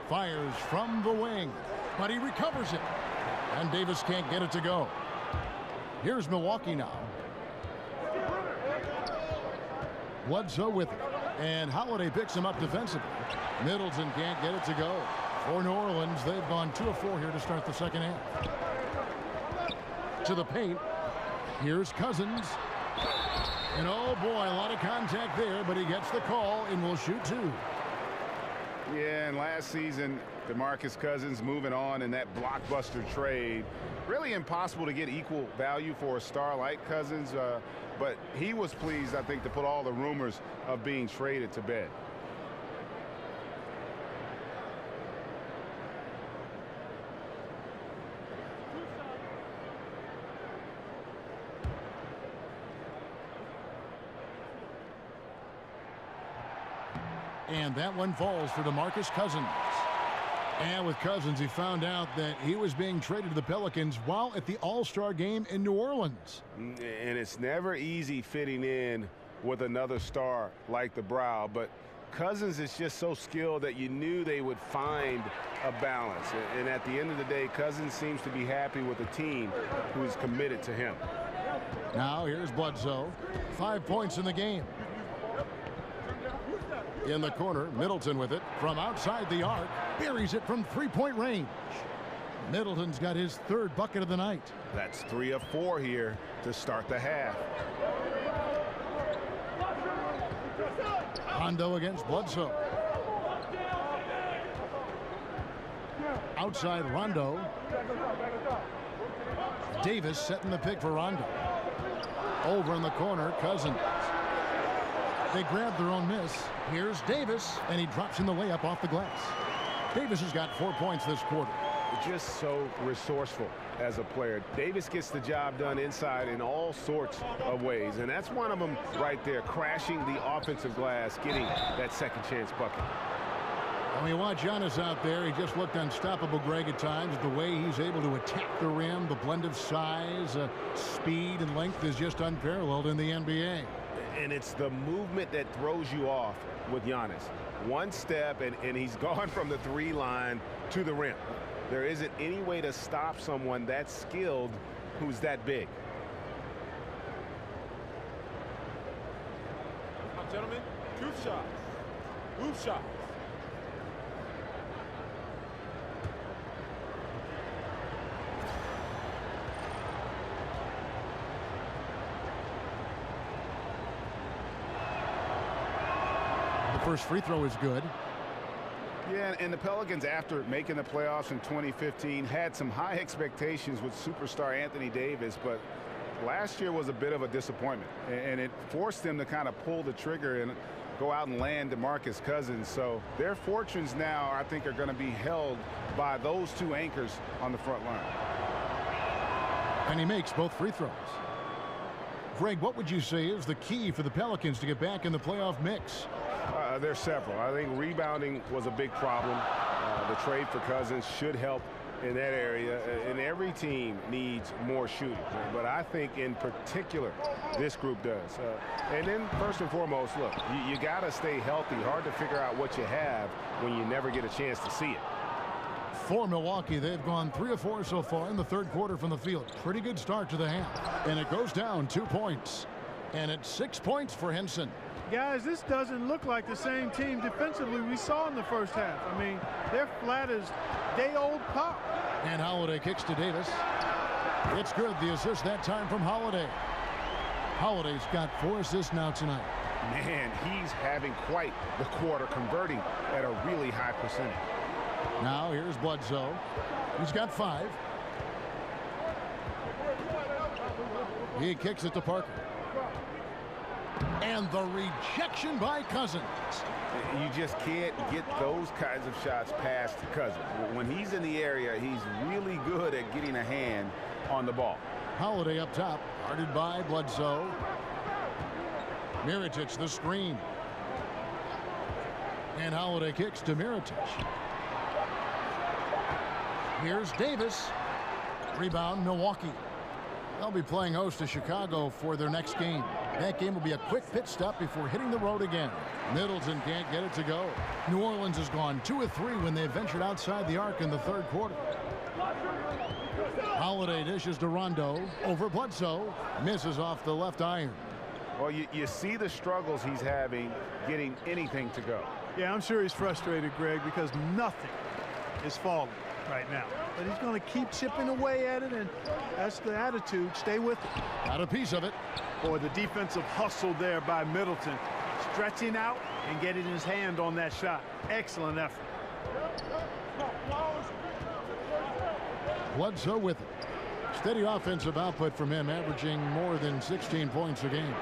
Fires from the wing, but he recovers it. And Davis can't get it to go. Here's Milwaukee now. Bledsoe with it. And Holiday picks him up defensively. Middleton can't get it to go. For New Orleans, they've gone 2 of 4 here to start the second half. To the paint. Here's Cousins. And oh boy, a lot of contact there, but he gets the call and will shoot 2. Yeah, and last season, DeMarcus Cousins moving on in that blockbuster trade. Really impossible to get equal value for a star like Cousins, but he was pleased, I think, to put all the rumors of being traded to bed. And that one falls for DeMarcus Cousins. And with Cousins, he found out that he was being traded to the Pelicans while at the All-Star game in New Orleans. And it's never easy fitting in with another star like the Brow, but Cousins is just so skilled that you knew they would find a balance. And at the end of the day, Cousins seems to be happy with a team who is committed to him. Now here's Bledsoe. 5 points in the game. In the corner, Middleton with it from outside the arc, buries it from three-point range. Middleton's got his third bucket of the night. That's 3 of 4 here to start the half. Rondo against Bledsoe. Outside Rondo. Davis setting the pick for Rondo. Over in the corner, Cousins. They grab their own miss. Here's Davis, and he drops in the layup off the glass. Davis has got 4 points this quarter. Just so resourceful as a player. Davis gets the job done inside in all sorts of ways, and that's one of them right there, crashing the offensive glass, getting that second chance bucket. When you watch Giannis out there, he just looked unstoppable, Greg, at times. The way he's able to attack the rim, the blend of size, speed, and length is just unparalleled in the NBA. And it's the movement that throws you off with Giannis. One step, and he's gone from the 3 line to the rim. There isn't any way to stop someone that skilled who's that big. Now, gentlemen, 2 shots. Move shots. First free throw is good. Yeah, and the Pelicans, after making the playoffs in 2015, had some high expectations with superstar Anthony Davis, but last year was a bit of a disappointment, and it forced them to kind of pull the trigger and go out and land DeMarcus Cousins. So their fortunes now, I think, are going to be held by those 2 anchors on the front line. And he makes both free throws. Greg, what would you say is the key for the Pelicans to get back in the playoff mix? There's several. I think rebounding was a big problem. The trade for Cousins should help in that area, and every team needs more shooting. But I think in particular, this group does. And then first and foremost, look, you got to stay healthy. Hard to figure out what you have when you never get a chance to see it. For Milwaukee, they've gone 3 of 4 so far in the third quarter from the field. Pretty good start to the half. And it goes down 2 points. And it's 6 points for Henson. Guys, this doesn't look like the same team defensively we saw in the first half. I mean, they're flat as day-old pop. And Holiday kicks to Davis. It's good. The assist that time from Holiday. Holiday's got 4 assists now tonight. Man, he's having quite the quarter, converting at a really high percentage. Now here's Bledsoe. He's got 5. He kicks it to Parker. And the rejection by Cousins. You just can't get those kinds of shots past Cousins. When he's in the area, he's really good at getting a hand on the ball. Holiday up top, guarded by Bledsoe. Mirotic the screen. And Holiday kicks to Mirotic. Here's Davis. Rebound, Milwaukee. They'll be playing host to Chicago for their next game. That game will be a quick pit stop before hitting the road again. Middleton can't get it to go. New Orleans has gone 2 of 3 when they ventured outside the arc in the third quarter. Holiday dishes to Rondo. Over Bledsoe. Misses off the left iron. Well, you see the struggles he's having getting anything to go. Yeah, I'm sure he's frustrated, Greg, because nothing is falling right now. But he's going to keep chipping away at it, and that's the attitude. Stay with it. Got a piece of it. Boy, the defensive hustle there by Middleton. stretching out and getting his hand on that shot. Excellent effort. Bledsoe with it. Steady offensive output from him, averaging more than 16 points a game.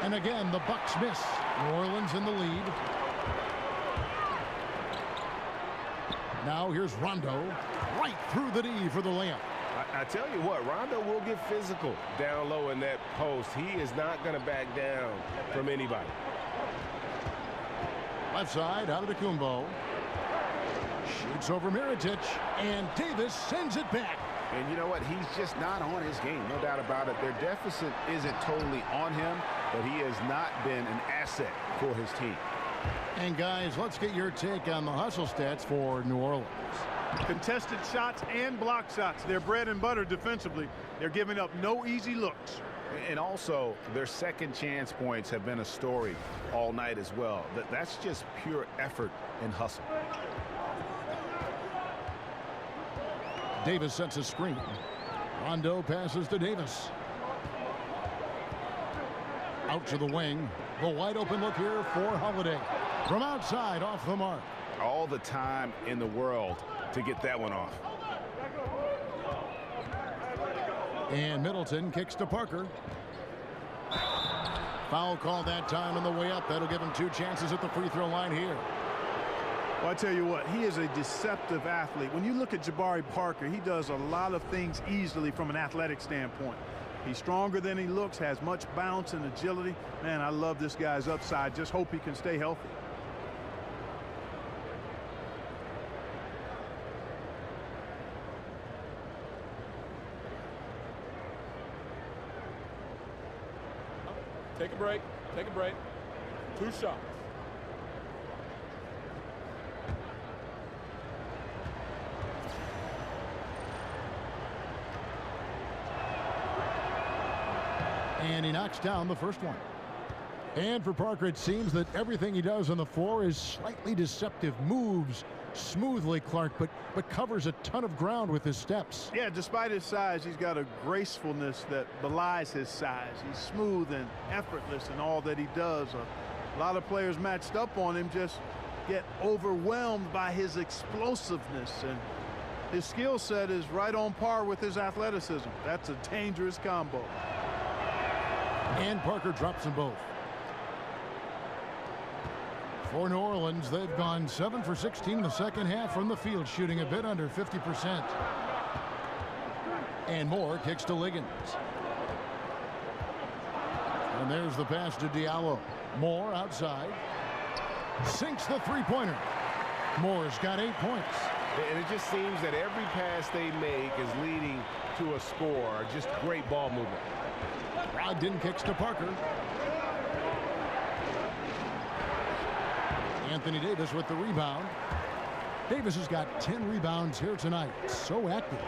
And again, the Bucks miss. New Orleans in the lead. Now here's Rondo, right through the D for the layup. I tell you what, Rondo will get physical down low in that post. He is not going to back down from anybody. Left side, out of the Kumbo. Shoots over Mirotic, and Davis sends it back. And you know what? He's just not on his game, no doubt about it. Their deficit isn't totally on him, but he has not been an asset for his team. And guys, let's get your take on the hustle stats for New Orleans. Contested shots and block shots. They're bread and butter defensively. They're giving up no easy looks. And also, their second chance points have been a story all night as well. That's just pure effort and hustle. Davis sets a screen. Rondo passes to Davis. Out to the wing. The wide open look here for Holiday. From outside, off the mark. All the time in the world to get that one off. And Middleton kicks to Parker. Foul call that time on the way up. That'll give him 2 chances at the free throw line here. Well, I tell you what, he is a deceptive athlete. When you look at Jabari Parker, he does a lot of things easily from an athletic standpoint. He's stronger than he looks, has much bounce and agility. Man, I love this guy's upside. Just hope he can stay healthy. Take a break. Take a break. 2 shots. And he knocks down the first one. And for Parker, it seems that everything he does on the floor is slightly deceptive. Moves smoothly, Clark, but covers a ton of ground with his steps. Yeah, despite his size, he's got a gracefulness that belies his size. He's smooth and effortless in all that he does. A lot of players matched up on him just get overwhelmed by his explosiveness, and his skill set is right on par with his athleticism. That's a dangerous combo. And Parker drops them both. For New Orleans, they've gone 7 for 16 in the second half from the field, shooting a bit under 50%. And Moore kicks to Liggins. And there's the pass to Diallo. Moore outside. Sinks the three-pointer. Moore's got 8 points. And it just seems that every pass they make is leading to a score. Just great ball movement. Brogdon kicks to Parker. Anthony Davis with the rebound. Davis has got 10 rebounds here tonight. So active.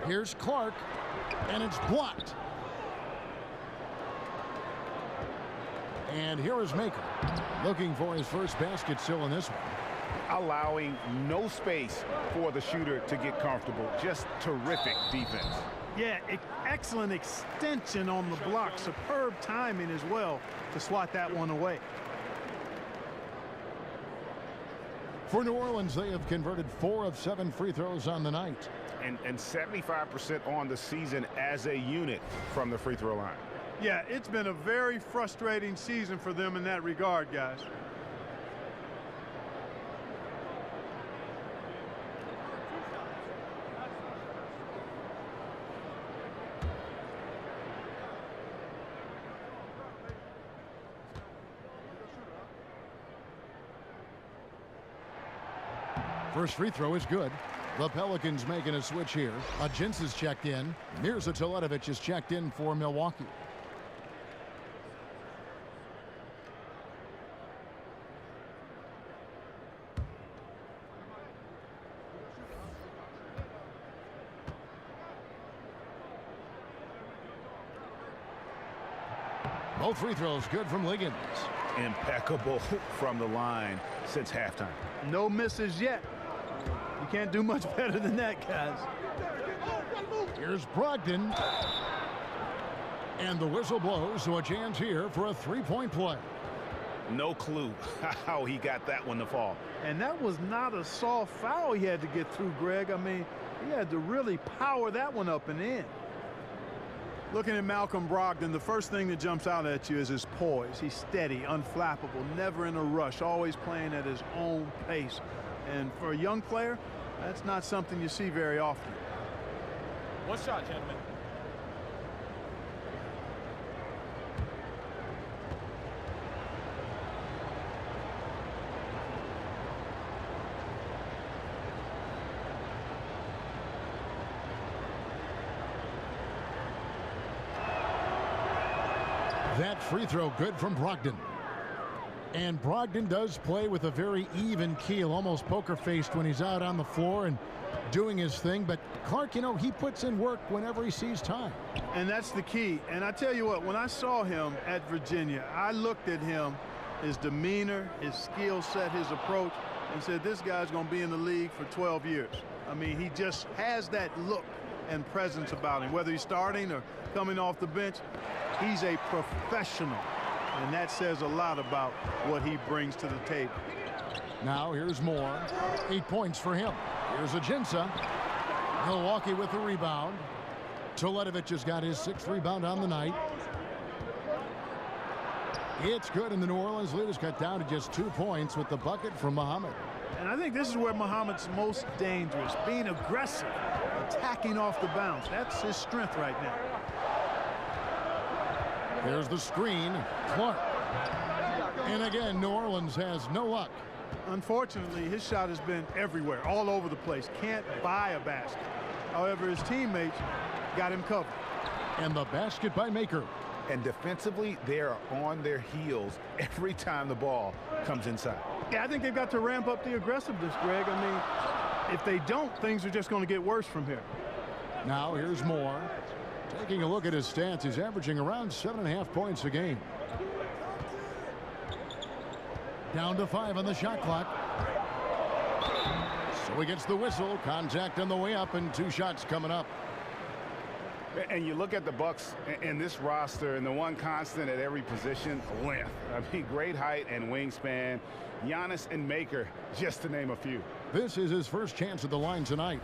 Here's Clark, and it's blocked. And here is Maker, looking for his first basket still in this one. Allowing no space for the shooter to get comfortable. Just terrific defense. Yeah, excellent extension on the block. Superb timing as well to swat that one away. For New Orleans, they have converted 4 of 7 free throws on the night. And 75% on the season as a unit from the free throw line. Yeah, it's been a very frustrating season for them in that regard, guys. First free throw is good. The Pelicans making a switch here. Agins is checked in. Mirza Teletovic is checked in for Milwaukee. Both free throws good from Liggins. Impeccable from the line since halftime. No misses yet. You can't do much better than that, guys. Here's Brogdon. And the whistle blows, so a chance here for a three-point play. No clue how he got that one to fall. And that was not a soft foul he had to get through, Greg. I mean, he had to really power that one up and in. Looking at Malcolm Brogdon, the first thing that jumps out at you is his poise. He's steady, unflappable, never in a rush, always playing at his own pace. And for a young player, that's not something you see very often. One shot, gentlemen. That free throw good from Brogdon. And Brogdon does play with a very even keel, almost poker-faced when he's out on the floor and doing his thing. But Clark, you know, he puts in work whenever he sees time. And that's the key. And I tell you what, when I saw him at Virginia, I looked at him, his demeanor, his skill set, his approach, and said, this guy's going to be in the league for 12 years. I mean, he just has that look and presence about him, whether he's starting or coming off the bench. He's a professional, and that says a lot about what he brings to the table. Now here's Moore. 8 points for him. Here's Ajinça. Milwaukee with the rebound. Toledovich has got his 6th rebound on the night. It's good, and the New Orleans lead is cut down to just 2 points with the bucket from Muhammad. And I think this is where Muhammad's most dangerous, being aggressive, attacking off the bounce. That's his strength right now. There's the screen, Clark. And again, New Orleans has no luck. Unfortunately, his shot has been everywhere, all over the place. Can't buy a basket. However, his teammates got him covered. And the basket by Maker. And defensively, they are on their heels every time the ball comes inside. Yeah, I think they've got to ramp up the aggressiveness, Greg. I mean, if they don't, things are just going to get worse from here. Now here's Moore. Taking a look at his stats, he's averaging around 7.5 points a game. Down to 5 on the shot clock. So he gets the whistle. Contact on the way up, and 2 shots coming up. And you look at the Bucks in this roster, and the one constant at every position, length. I mean, great height and wingspan. Giannis and Maker, just to name a few. This is his first chance at the line tonight.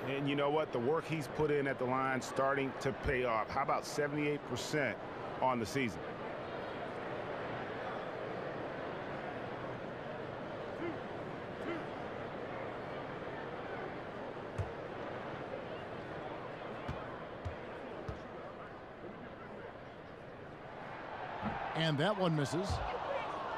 And you know what? The work he's put in at the line starting to pay off. How about 78% on the season? And that one misses.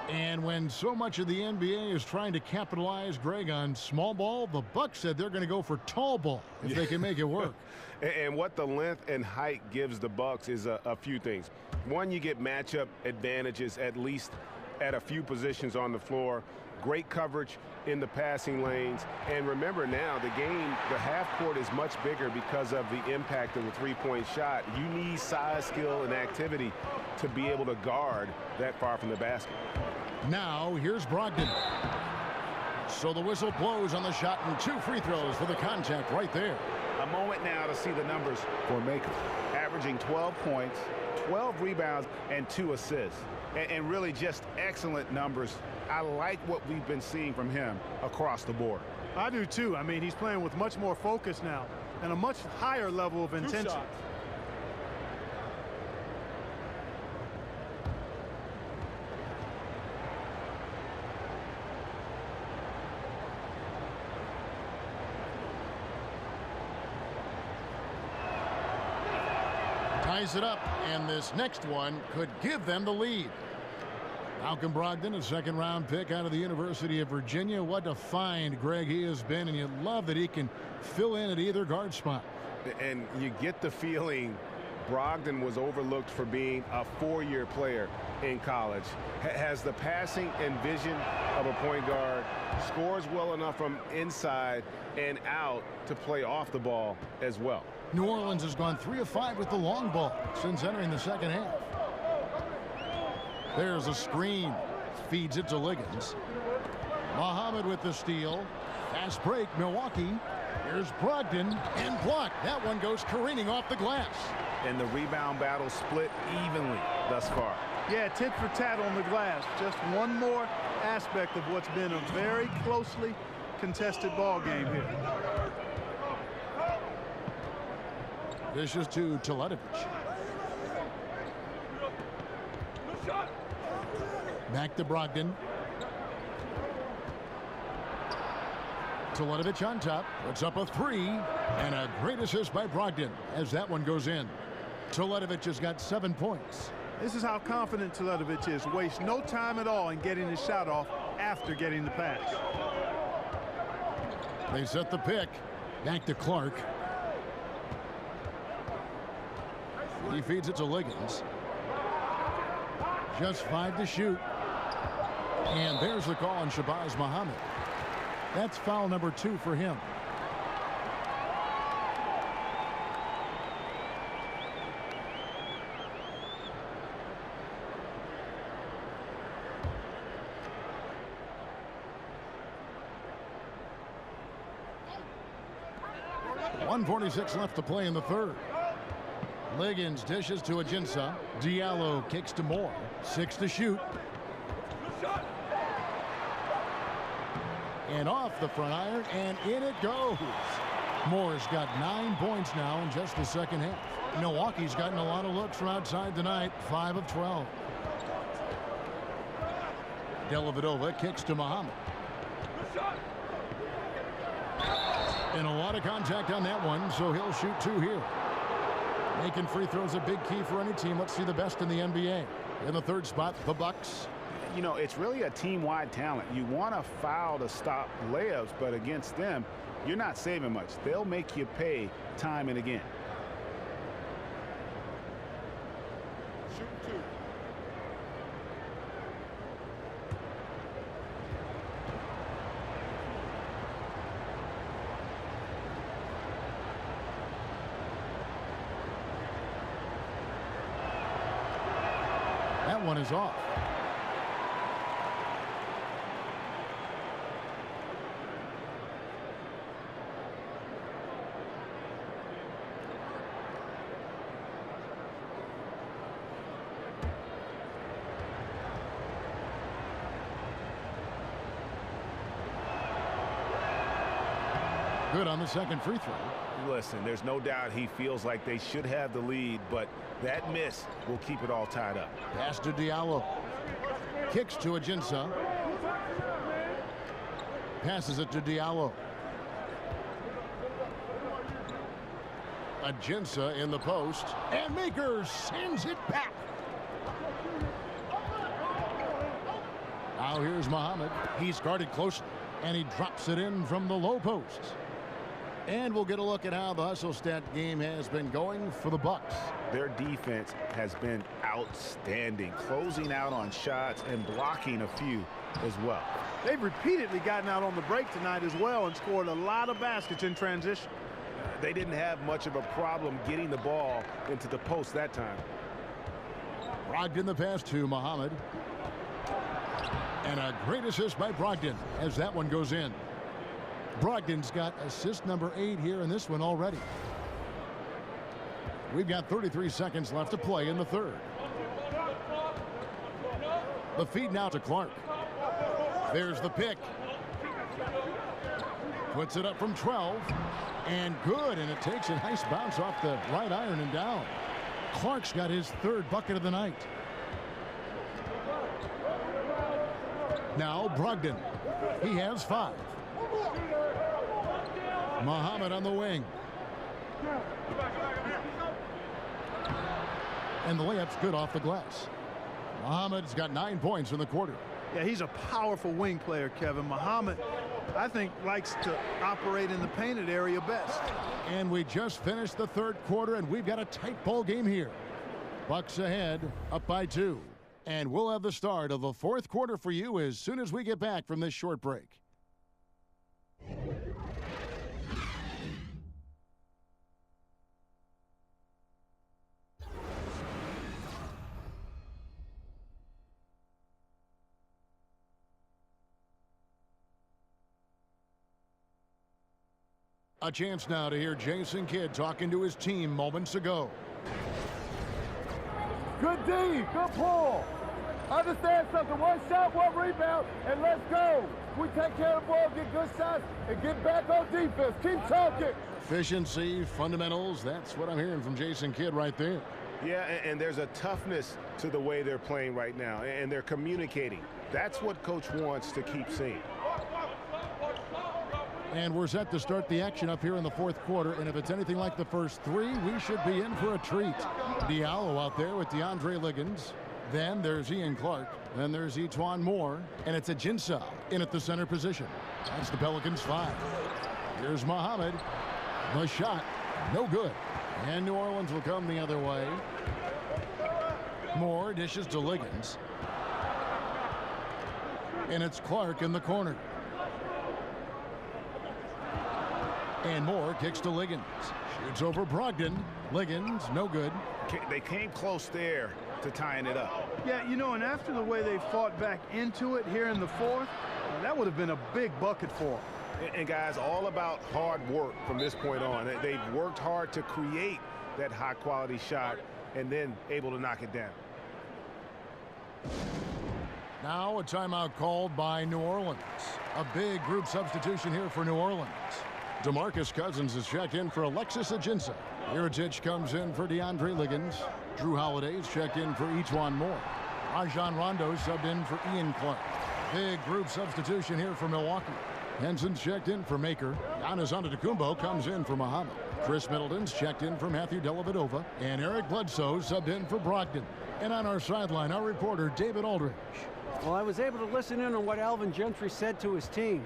And when so much of the NBA is trying to capitalize, Greg, on small ball, the Bucks said they're going to go for tall ball if they can make it work. And what the length and height gives the Bucks is a few things. One, you get matchup advantages at least at a few positions on the floor. Great coverage in the passing lanes. And remember now, the half court is much bigger because of the impact of the three-point shot. You need size, skill, and activity to be able to guard that far from the basket. Now here's Brogdon. So the whistle blows on the shot, and 2 free throws for the contact right there. A moment now to see the numbers for Maker. Averaging 12 points, 12 rebounds, and 2 assists. And really just excellent numbers. I like what we've been seeing from him across the board. I do too. I mean, he's playing with much more focus now and a much higher level of intensity. Ties it up, and this next one could give them the lead. Malcolm Brogdon, a second-round pick out of the University of Virginia. What a find, Greg, he has been, and you love that he can fill in at either guard spot. And you get the feeling Brogdon was overlooked for being a 4-year player in college. Has the passing and vision of a point guard, scores well enough from inside and out to play off the ball as well. New Orleans has gone 3 of 5 with the long ball since entering the second half. There's a screen. Feeds it to Liggins. Muhammad with the steal. Fast break, Milwaukee. Here's Brogdon and blocked. That one goes careening off the glass. And the rebound battle split evenly thus far. Yeah, tit for tat on the glass. Just one more aspect of what's been a very closely contested ball game here. Dishes to Teletovic. Back to Brogdon. Teletovic on top, puts up a three, and a great assist by Brogdon as that one goes in. Teletovic has got 7 points. This is how confident Teletovic is. Wastes no time at all in getting his shot off after getting the pass. They set the pick. Back to Clark. He feeds it to Liggins. Just 5 to shoot. And there's the call on Shabazz Muhammad. That's foul number 2 for him. .146 left to play in the third. Liggins dishes to Ajinça. Diallo kicks to Moore. 6 to shoot. And off the front iron, and in it goes. Moore's got 9 points now in just the second half. Milwaukee's gotten a lot of looks from outside tonight, 5 of 12. Dellavedova kicks to Muhammad. And a lot of contact on that one, so he'll shoot 2 here. Making free throws a big key for any team. Let's see the best in the NBA. In the third spot, the Bucks. You know, it's really a team-wide talent. You want to foul to stop layups, but against them, you're not saving much. They'll make you pay time and again. Shoot 2. That one is off. Good on the second free throw. Listen, there's no doubt he feels like they should have the lead, but that miss will keep it all tied up. Pass to Diallo. Kicks to Ajinça. Passes it to Diallo. Ajinça in the post. And Makers sends it back. Now here's Muhammad. He's guarded closely. And he drops it in from the low post. And we'll get a look at how the hustle stat game has been going for the Bucks. Their defense has been outstanding, closing out on shots and blocking a few as well. They've repeatedly gotten out on the break tonight as well and scored a lot of baskets in transition. They didn't have much of a problem getting the ball into the post that time. Brogdon the pass to Muhammad. And a great assist by Brogdon as that one goes in. Brogdon's got assist number 8 here in this one already. We've got 33 seconds left to play in the third. The feed now to Clark. There's the pick. Puts it up from 12. And good, and it takes a nice bounce off the right iron and down. Clark's got his 3rd bucket of the night. Now Brogdon. He has 5. Muhammad on the wing. And the layup's good off the glass. Muhammad's got 9 points in the quarter. Yeah, he's a powerful wing player, Kevin. Muhammad, I think, likes to operate in the painted area best. And we just finished the third quarter, and we've got a tight ball game here. Bucks ahead, up by 2. And we'll have the start of the fourth quarter for you as soon as we get back from this short break. A chance now to hear Jason Kidd talking to his team moments ago. Good D, good pull. Understand something, one shot, one rebound, and let's go. We take care of the ball, get good shots, and get back on defense. Keep talking. Efficiency, fundamentals, that's what I'm hearing from Jason Kidd right there. Yeah, and there's a toughness to the way they're playing right now, and they're communicating. That's what Coach wants to keep seeing. And we're set to start the action up here in the fourth quarter, and if it's anything like the first three, we should be in for a treat. Diallo out there with DeAndre Liggins. Then there's Ian Clark. Then there's Etuan Moore. And it's Ajinça in at the center position. That's the Pelicans 5. Here's Muhammad. The shot, no good. And New Orleans will come the other way. Moore dishes to Liggins. And it's Clark in the corner. And Moore kicks to Liggins. Shoots over Brogdon. Liggins, no good. They came close there to tying it up. Yeah, you know, and after the way they fought back into it here in the fourth, that would have been a big bucket for them. And guys, all about hard work from this point on. They've worked hard to create that high-quality shot and then able to knock it down. Now a timeout called by New Orleans. A big group substitution here for New Orleans. DeMarcus Cousins is checked in for Alexis Ajinça. Mirotic comes in for DeAndre Liggins. Drew Holiday's checked in for Etuan Moore. Rajon Rondo subbed in for Ian Clark. Big group substitution here for Milwaukee. Henson's checked in for Maker. Giannis Antetokounmpo comes in for Muhammad. Chris Middleton's checked in for Matthew Dellavedova. And Eric Bledsoe subbed in for Brogdon. And on our sideline, our reporter, David Aldridge. Well, I was able to listen in on what Alvin Gentry said to his team.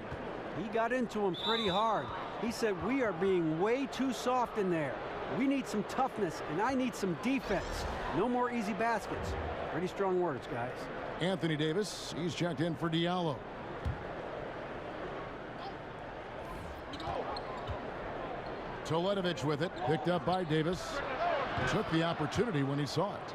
He got into him pretty hard. He said, we are being way too soft in there. We need some toughness, and I need some defense. No more easy baskets. Pretty strong words, guys. Anthony Davis, he's checked in for Diallo. Toledovich with it, picked up by Davis. Took the opportunity when he saw it.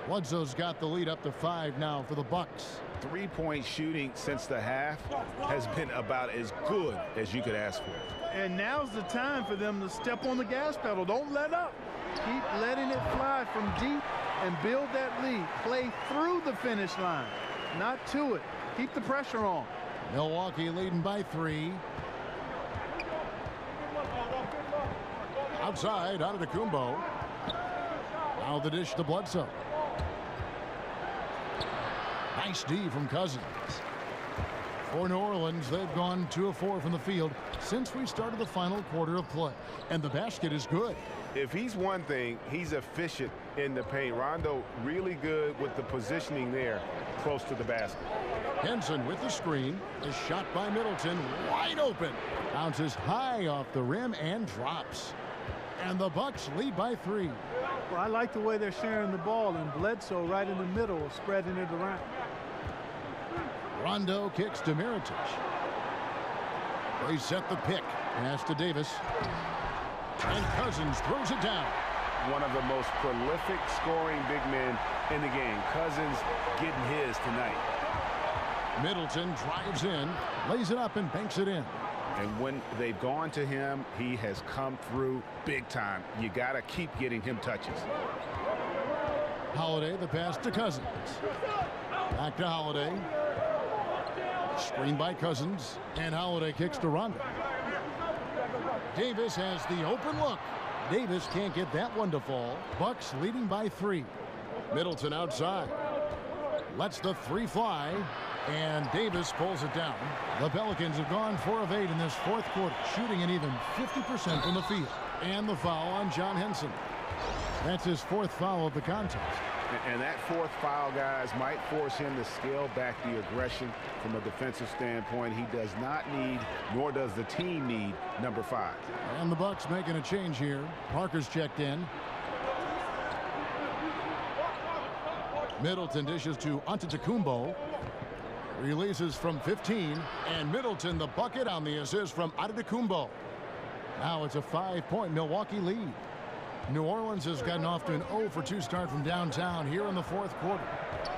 Bledsoe's got the lead up to 5 now for the Bucks. Three-point shooting since the half has been about as good as you could ask for. And now's the time for them to step on the gas pedal. Don't let up. Keep letting it fly from deep and build that lead. Play through the finish line, not to it. Keep the pressure on. Milwaukee leading by 3. Outside, Antetokounmpo. Now the dish to Bledsoe. Nice D from Cousins. For New Orleans, they've gone 2 of 4 from the field since we started the final quarter of play. And the basket is good. If he's one thing, he's efficient in the paint. Rondo really good with the positioning there close to the basket. Henson with the screen. A shot by Middleton, wide open. Bounces high off the rim and drops. And the Bucks lead by 3. Well, I like the way they're sharing the ball, and Bledsoe right in the middle, spreading it around. Rondo kicks to Mirotic. They set the pick. Pass to Davis. And Cousins throws it down. One of the most prolific scoring big men in the game. Cousins getting his tonight. Middleton drives in, lays it up and banks it in. And when they've gone to him, he has come through big time. You got to keep getting him touches. Holiday, the pass to Cousins. Back to Holiday. Screen by Cousins. And Holiday kicks to Rondo. Davis has the open look. Davis can't get that one to fall. Bucks leading by 3. Middleton outside. Lets the 3 fly. And Davis pulls it down. The Pelicans have gone 4 of 8 in this fourth quarter, shooting an even 50% from the field. And the foul on John Henson. That's his 4th foul of the contest. And that 4th foul, guys, might force him to scale back the aggression from a defensive standpoint. He does not need, nor does the team need, number 5. And the Bucks making a change here. Parker's checked in. Middleton dishes to Antetokounmpo. Releases from 15. And Middleton the bucket on the assist from Antetokounmpo. Now it's a 5-point Milwaukee lead. New Orleans has gotten off to an 0-for-2 start from downtown here in the fourth quarter.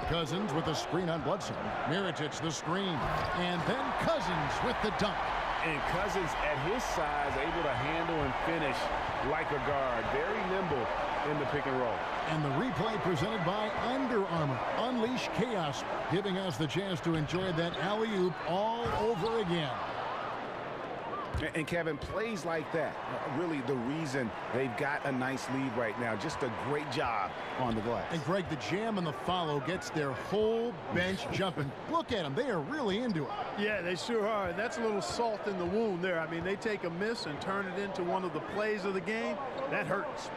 Cousins with a screen on Bledsoe. Mirotic the screen. And then Cousins with the dunk. And Cousins, at his size, able to handle and finish like a guard. Very nimble in the pick and roll. And the replay presented by Under Armour. Unleash chaos, giving us the chance to enjoy that alley-oop all over again. And Kevin, plays like that, really the reason they've got a nice lead right now. Just a great job on the glass. And Greg, the jam and the follow gets their whole bench jumping. Look at them. They are really into it. Yeah, they sure are. That's a little salt in the wound there. I mean, they take a miss and turn it into one of the plays of the game. That hurts.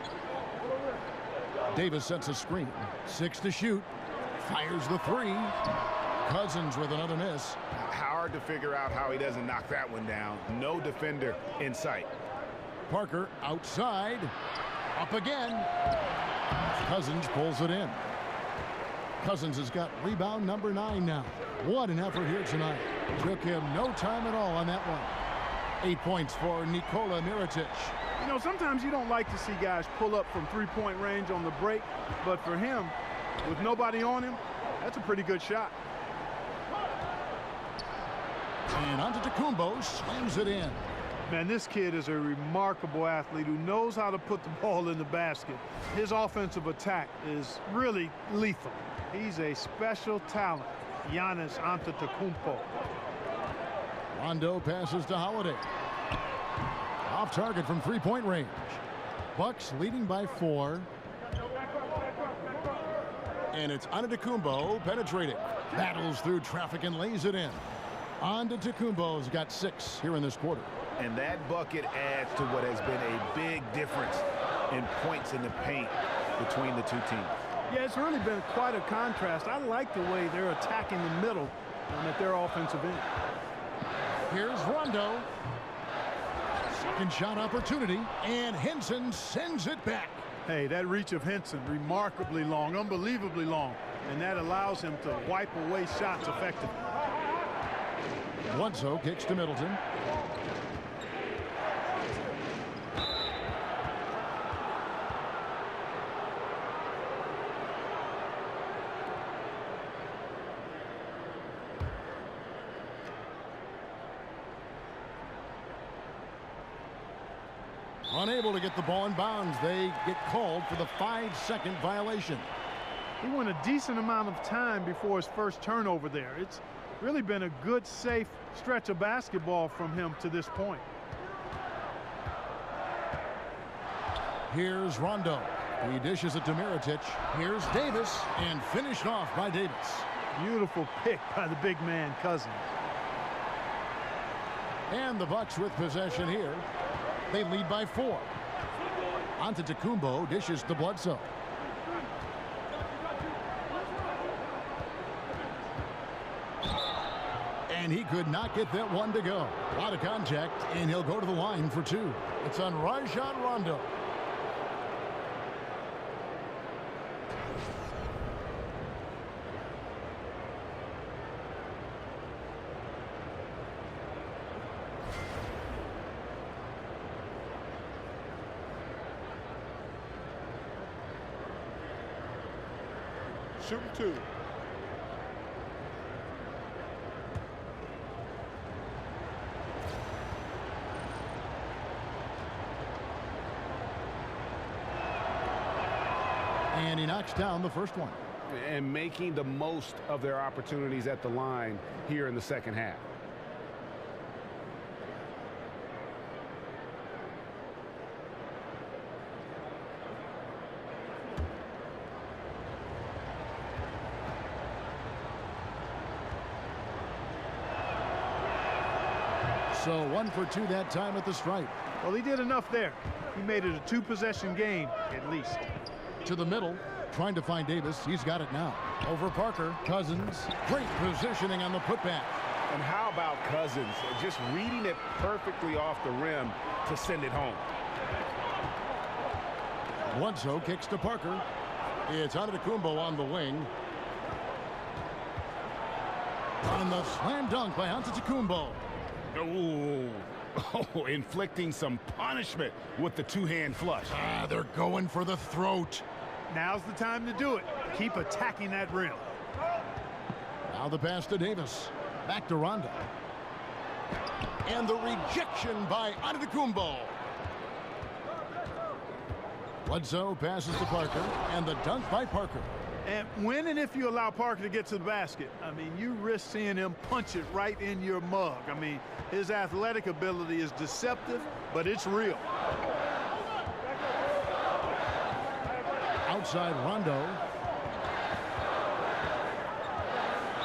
Davis sets a screen. 6 to shoot. Fires the 3. Cousins with another miss. Hard to figure out how he doesn't knock that one down. No defender in sight. Parker outside. Up again. Cousins pulls it in. Cousins has got rebound number 9 now. What an effort here tonight. Took him no time at all on that one. 8 points for Nikola Mirotic. You know, sometimes you don't like to see guys pull up from three-point range on the break, but for him, with nobody on him, that's a pretty good shot. And Antetokounmpo slams it in. Man, this kid is a remarkable athlete who knows how to put the ball in the basket. His offensive attack is really lethal. He's a special talent, Giannis Antetokounmpo. Rondo passes to Holiday. Off target from three-point range. Bucks leading by 4. And it's Antetokounmpo penetrating. Battles through traffic and lays it in. Antetokounmpo's got 6 here in this quarter. And that bucket adds to what has been a big difference in points in the paint between the two teams. Yeah, it's really been quite a contrast. I like the way they're attacking the middle at their offensive end. Here's Rondo. Second shot opportunity, and Henson sends it back. Hey, that reach of Henson, remarkably long, unbelievably long, and that allows him to wipe away shots effectively. Bledsoe kicks to Middleton. Unable to get the ball in bounds. They get called for the 5-second violation. He went a decent amount of time before his first turnover there. It's really been a good, safe stretch of basketball from him to this point. Here's Rondo. He dishes it to Mirotic. Here's Davis, and finished off by Davis. Beautiful pick by the big man, Cousins. And the Bucks with possession here. They lead by 4. Antetokounmpo dishes to Bledsoe. And he could not get that one to go. A lot of contact, and he'll go to the line for 2. It's on Rajon Rondo. Shooting 2. And he knocks down the first one. And making the most of their opportunities at the line here in the second half. So 1 for 2 that time at the stripe. Well, he did enough there. He made it a 2-possession game, at least. To the middle, trying to find Davis. He's got it now. Over Parker. Cousins. Great positioning on the putback. And how about Cousins? Just reading it perfectly off the rim to send it home. Bledsoe kicks to Parker. It's Antetokounmpo on the wing. And the slam dunk by Antetokounmpo. Oh, inflicting some punishment with the two-hand flush. They're going for the throat. Now's the time to do it. Keep attacking that rim. Now the pass to Davis. Back to Rondo. And the rejection by Antetokounmpo. Bledsoe passes to Parker, and the dunk by Parker. And when and if you allow Parker to get to the basket, I mean, you risk seeing him punch it right in your mug. I mean, his athletic ability is deceptive, but it's real. Outside Rondo.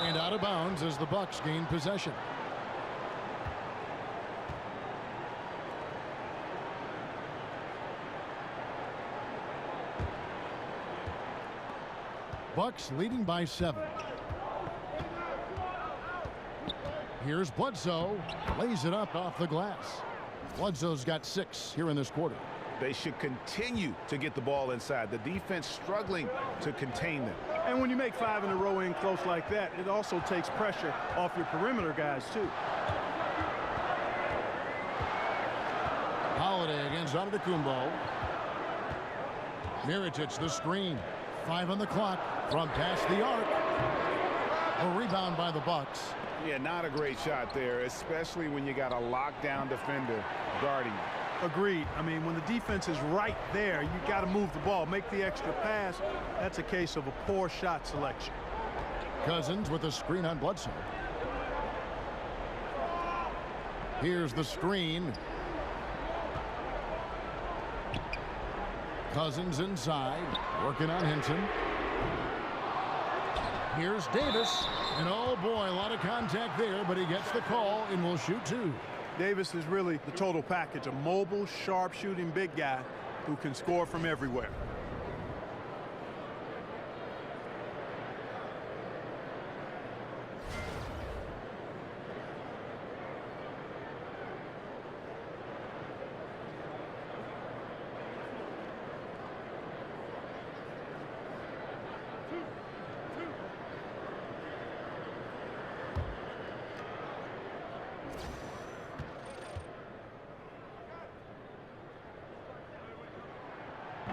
And out of bounds as the Bucks gain possession. Bucks leading by 7. Here's Bledsoe. Lays it up off the glass. Bledsoe's got 6 here in this quarter. They should continue to get the ball inside. The defense struggling to contain them. And when you make 5 in a row in close like that, it also takes pressure off your perimeter guys, too. Holiday against Antetokounmpo. Mirotic the screen. 5 on the clock from past the arc. A rebound by the Bucks. Yeah, not a great shot there, especially when you got a lockdown defender guarding you. Agreed. I mean, when the defense is right there, you got to move the ball, make the extra pass. That's a case of a poor shot selection. Cousins with a screen on Bledsoe. Here's the screen. Cousins inside, working on Hinton. Here's Davis, and oh boy, a lot of contact there, but he gets the call and will shoot 2. Davis is really the total package, a mobile, sharp-shooting big guy who can score from everywhere.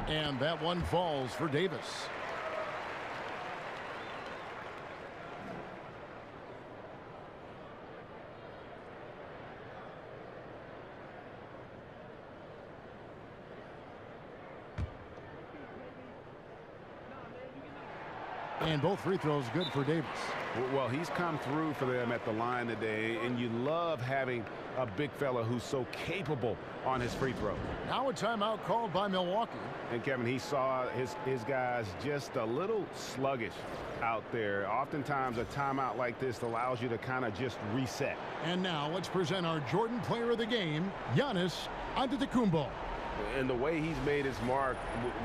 And that one falls for Davis. And both free throws good for Davis. Well, he's come through for them at the line today, and you love having a big fella who's so capable on his free throw. Now a timeout called by Milwaukee. And Kevin, he saw his guys just a little sluggish out there. Oftentimes a timeout like this allows you to kind of just reset. And now let's present our Jordan player of the game, Giannis Antetokounmpo. And the way he's made his mark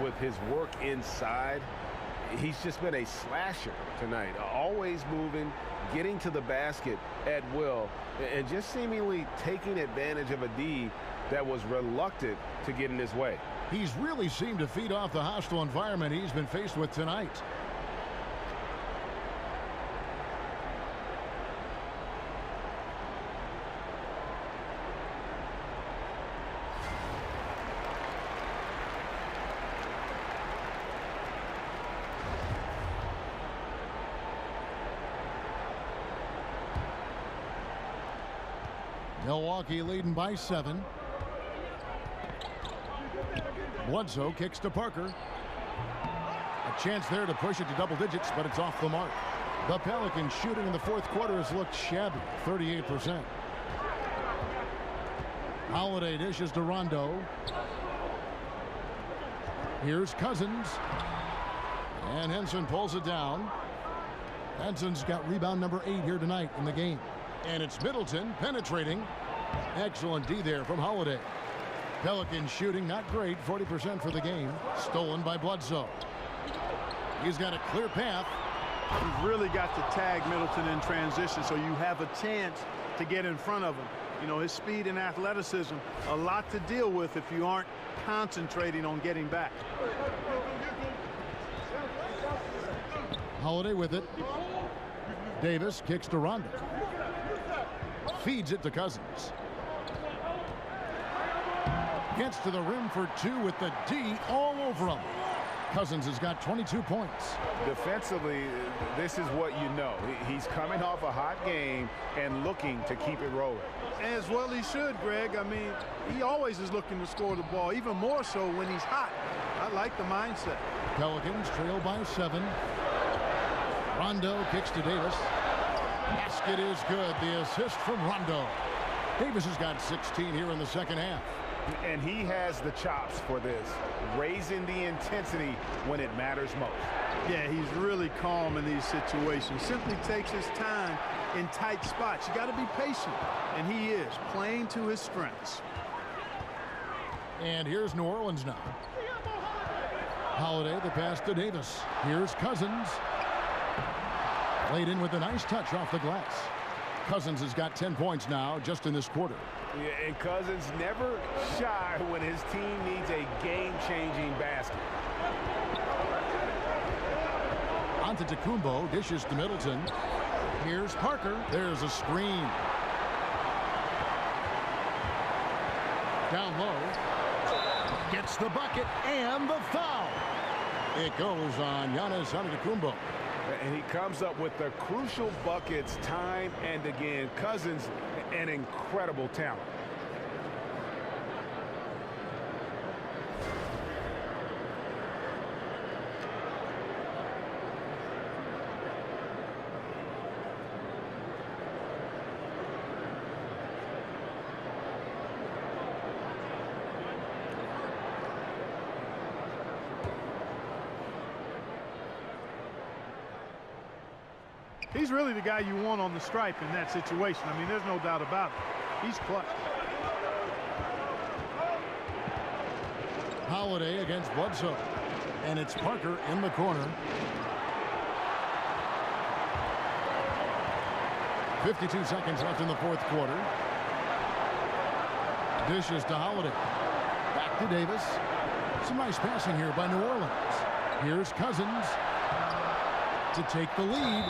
with his work inside, he's just been a slasher tonight, always moving, getting to the basket at will, and just seemingly taking advantage of a D that was reluctant to get in his way. He's really seemed to feed off the hostile environment he's been faced with tonight. Milwaukee leading by 7. Bledsoe kicks to Parker. A chance there to push it to double digits, but it's off the mark. The Pelicans shooting in the fourth quarter has looked shabby, 38%. Holiday dishes to Rondo. Here's Cousins. And Henson pulls it down. Henson's got rebound number 8 here tonight in the game. And it's Middleton penetrating. Excellent D there from Holiday. Pelicans shooting not great, 40% for the game. Stolen by Bledsoe. He's got a clear path. You've really got to tag Middleton in transition so you have a chance to get in front of him. You know, his speed and athleticism, a lot to deal with if you aren't concentrating on getting back. Holiday with it. Davis kicks to Rondo. Feeds it to Cousins. Gets to the rim for 2 with the D all over him. Cousins has got 22 points. Defensively, this is what you know. He's coming off a hot game and looking to keep it rolling. As well he should, Greg. I mean, he always is looking to score the ball, even more so when he's hot. I like the mindset. Pelicans trail by 7. Rondo kicks to Davis. Basket is good. The assist from Rondo. Davis has got 16 here in the second half. And he has the chops for this, raising the intensity when it matters most. Yeah, he's really calm in these situations. Simply takes his time in tight spots. You got to be patient, and he is playing to his strengths. And here's New Orleans now. Holiday, the pass to Davis. Here's Cousins. Laid in with a nice touch off the glass. Cousins has got 10 points now just in this quarter. Yeah, and Cousins never shy when his team needs a game-changing basket. Antetokounmpo dishes to Middleton. Here's Parker. There's a screen. Down low. Gets the bucket and the foul. It goes on Giannis Antetokounmpo. And he comes up with the crucial buckets time and again. Cousins, an incredible talent. He's really the guy you want on the stripe in that situation. I mean, there's no doubt about it. He's clutch. Holiday against Bledsoe. And it's Parker in the corner. 52 seconds left in the fourth quarter. Dishes to Holiday. Back to Davis. Some nice passing here by New Orleans. Here's Cousins to take the lead.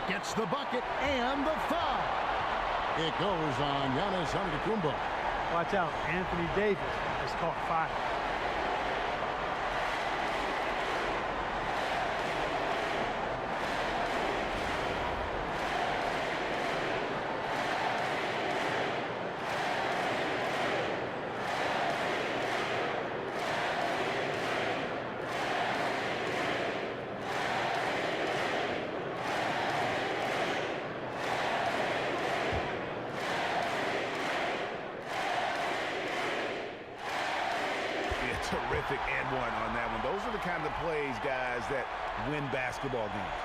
Gets the bucket and the foul. It goes on Giannis Antetokounmpo. Watch out, Anthony Davis has caught fire. Terrific and one on that one. Those are the kind of plays, guys, that win basketball games.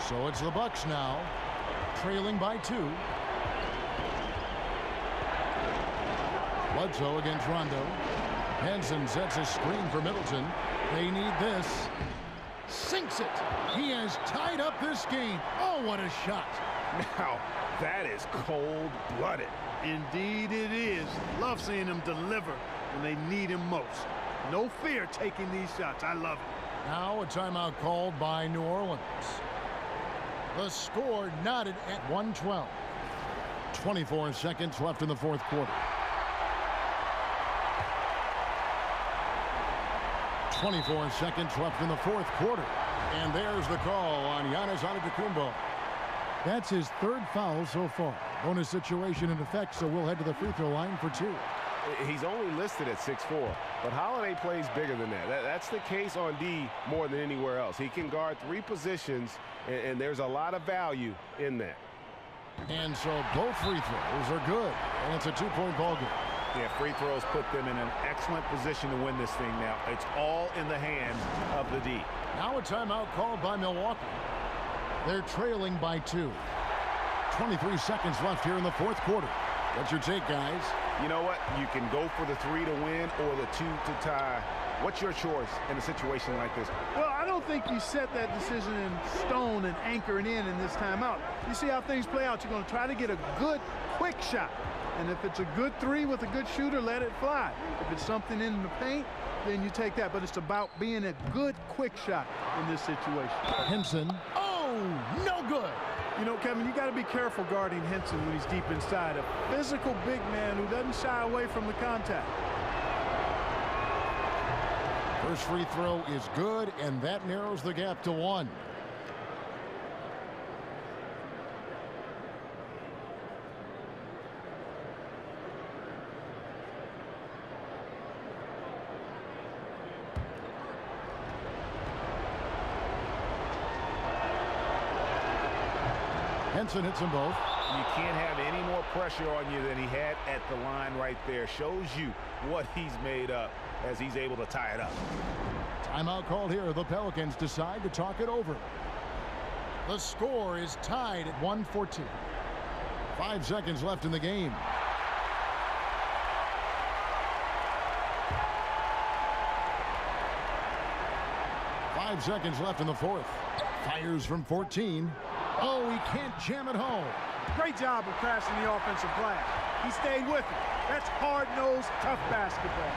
So it's the Bucks now, trailing by 2. Bledsoe against Rondo. Henson sets a screen for Middleton. They need this. Sinks it. He has tied up this game. Oh, what a shot. Now, that is cold-blooded. Indeed it is. Love seeing him deliver when they need him most. No fear taking these shots. I love it. Now a timeout called by New Orleans. The score knotted at 112. 24 seconds left in the fourth quarter. 24 seconds left in the fourth quarter. And there's the call on Giannis Antetokounmpo. That's his third foul so far. Bonus situation in effect, so we'll head to the free throw line for 2. He's only listed at 6'4", but Holiday plays bigger than that. That's the case on D more than anywhere else. He can guard 3 positions, and there's a lot of value in that. And so both free throws are good, and it's a 2-point ball game. Yeah, free throws put them in an excellent position to win this thing now. It's all in the hands of the D. Now a timeout called by Milwaukee. They're trailing by 2. 23 seconds left here in the fourth quarter. What's your take, guys? You know what? You can go for the 3 to win or the 2 to tie. What's your choice in a situation like this? Well, I don't think you set that decision in stone and anchor it in this timeout. You see how things play out. You're going to try to get a good, quick shot. And if it's a good 3 with a good shooter, let it fly. If it's something in the paint, then you take that. But it's about being a good, quick shot in this situation. Henson. Oh, no good. You know, Kevin, you got to be careful guarding Henson when he's deep inside. A physical big man who doesn't shy away from the contact. First free throw is good, and that narrows the gap to 1. Henson hits them both. You can't have any more pressure on you than he had at the line right there. Shows you what he's made up as he's able to tie it up. Timeout called here. The Pelicans decide to talk it over. The score is tied at 114. 5 seconds left in the game. Five seconds left in the fourth. Fires from 14. Oh, he can't jam it home. Great job of crashing the offensive glass. He stayed with it. That's hard-nosed, tough basketball.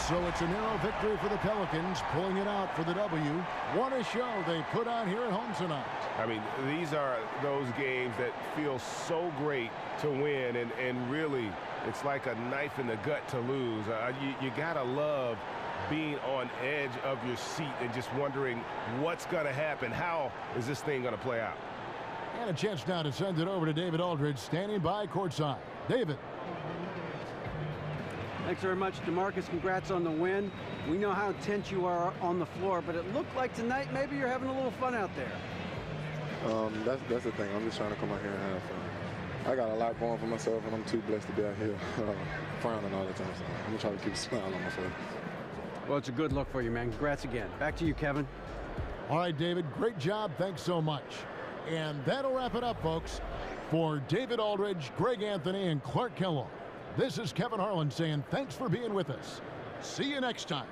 So it's a narrow victory for the Pelicans, pulling it out for the W. What a show they put on here at home tonight. I mean, these are those games that feel so great to win, and really, it's like a knife in the gut to lose. You gotta love being on edge of your seat and just wondering what's gonna happen. How is this thing gonna play out? And a chance now to send it over to David Aldridge, standing by courtside. David. Thanks very much, DeMarcus. Congrats on the win. We know how tense you are on the floor, but it looked like tonight maybe you're having a little fun out there. That's the thing. I'm just trying to come out here and have fun. I got a lot going for myself, and I'm too blessed to be out here frowning all the time. So I'm going to try to keep a smile on my face. Well, it's a good look for you, man. Congrats again. Back to you, Kevin. All right, David, great job. Thanks so much. And that'll wrap it up, folks. For David Aldridge, Greg Anthony, and Clark Kellogg, this is Kevin Harlan saying thanks for being with us. See you next time.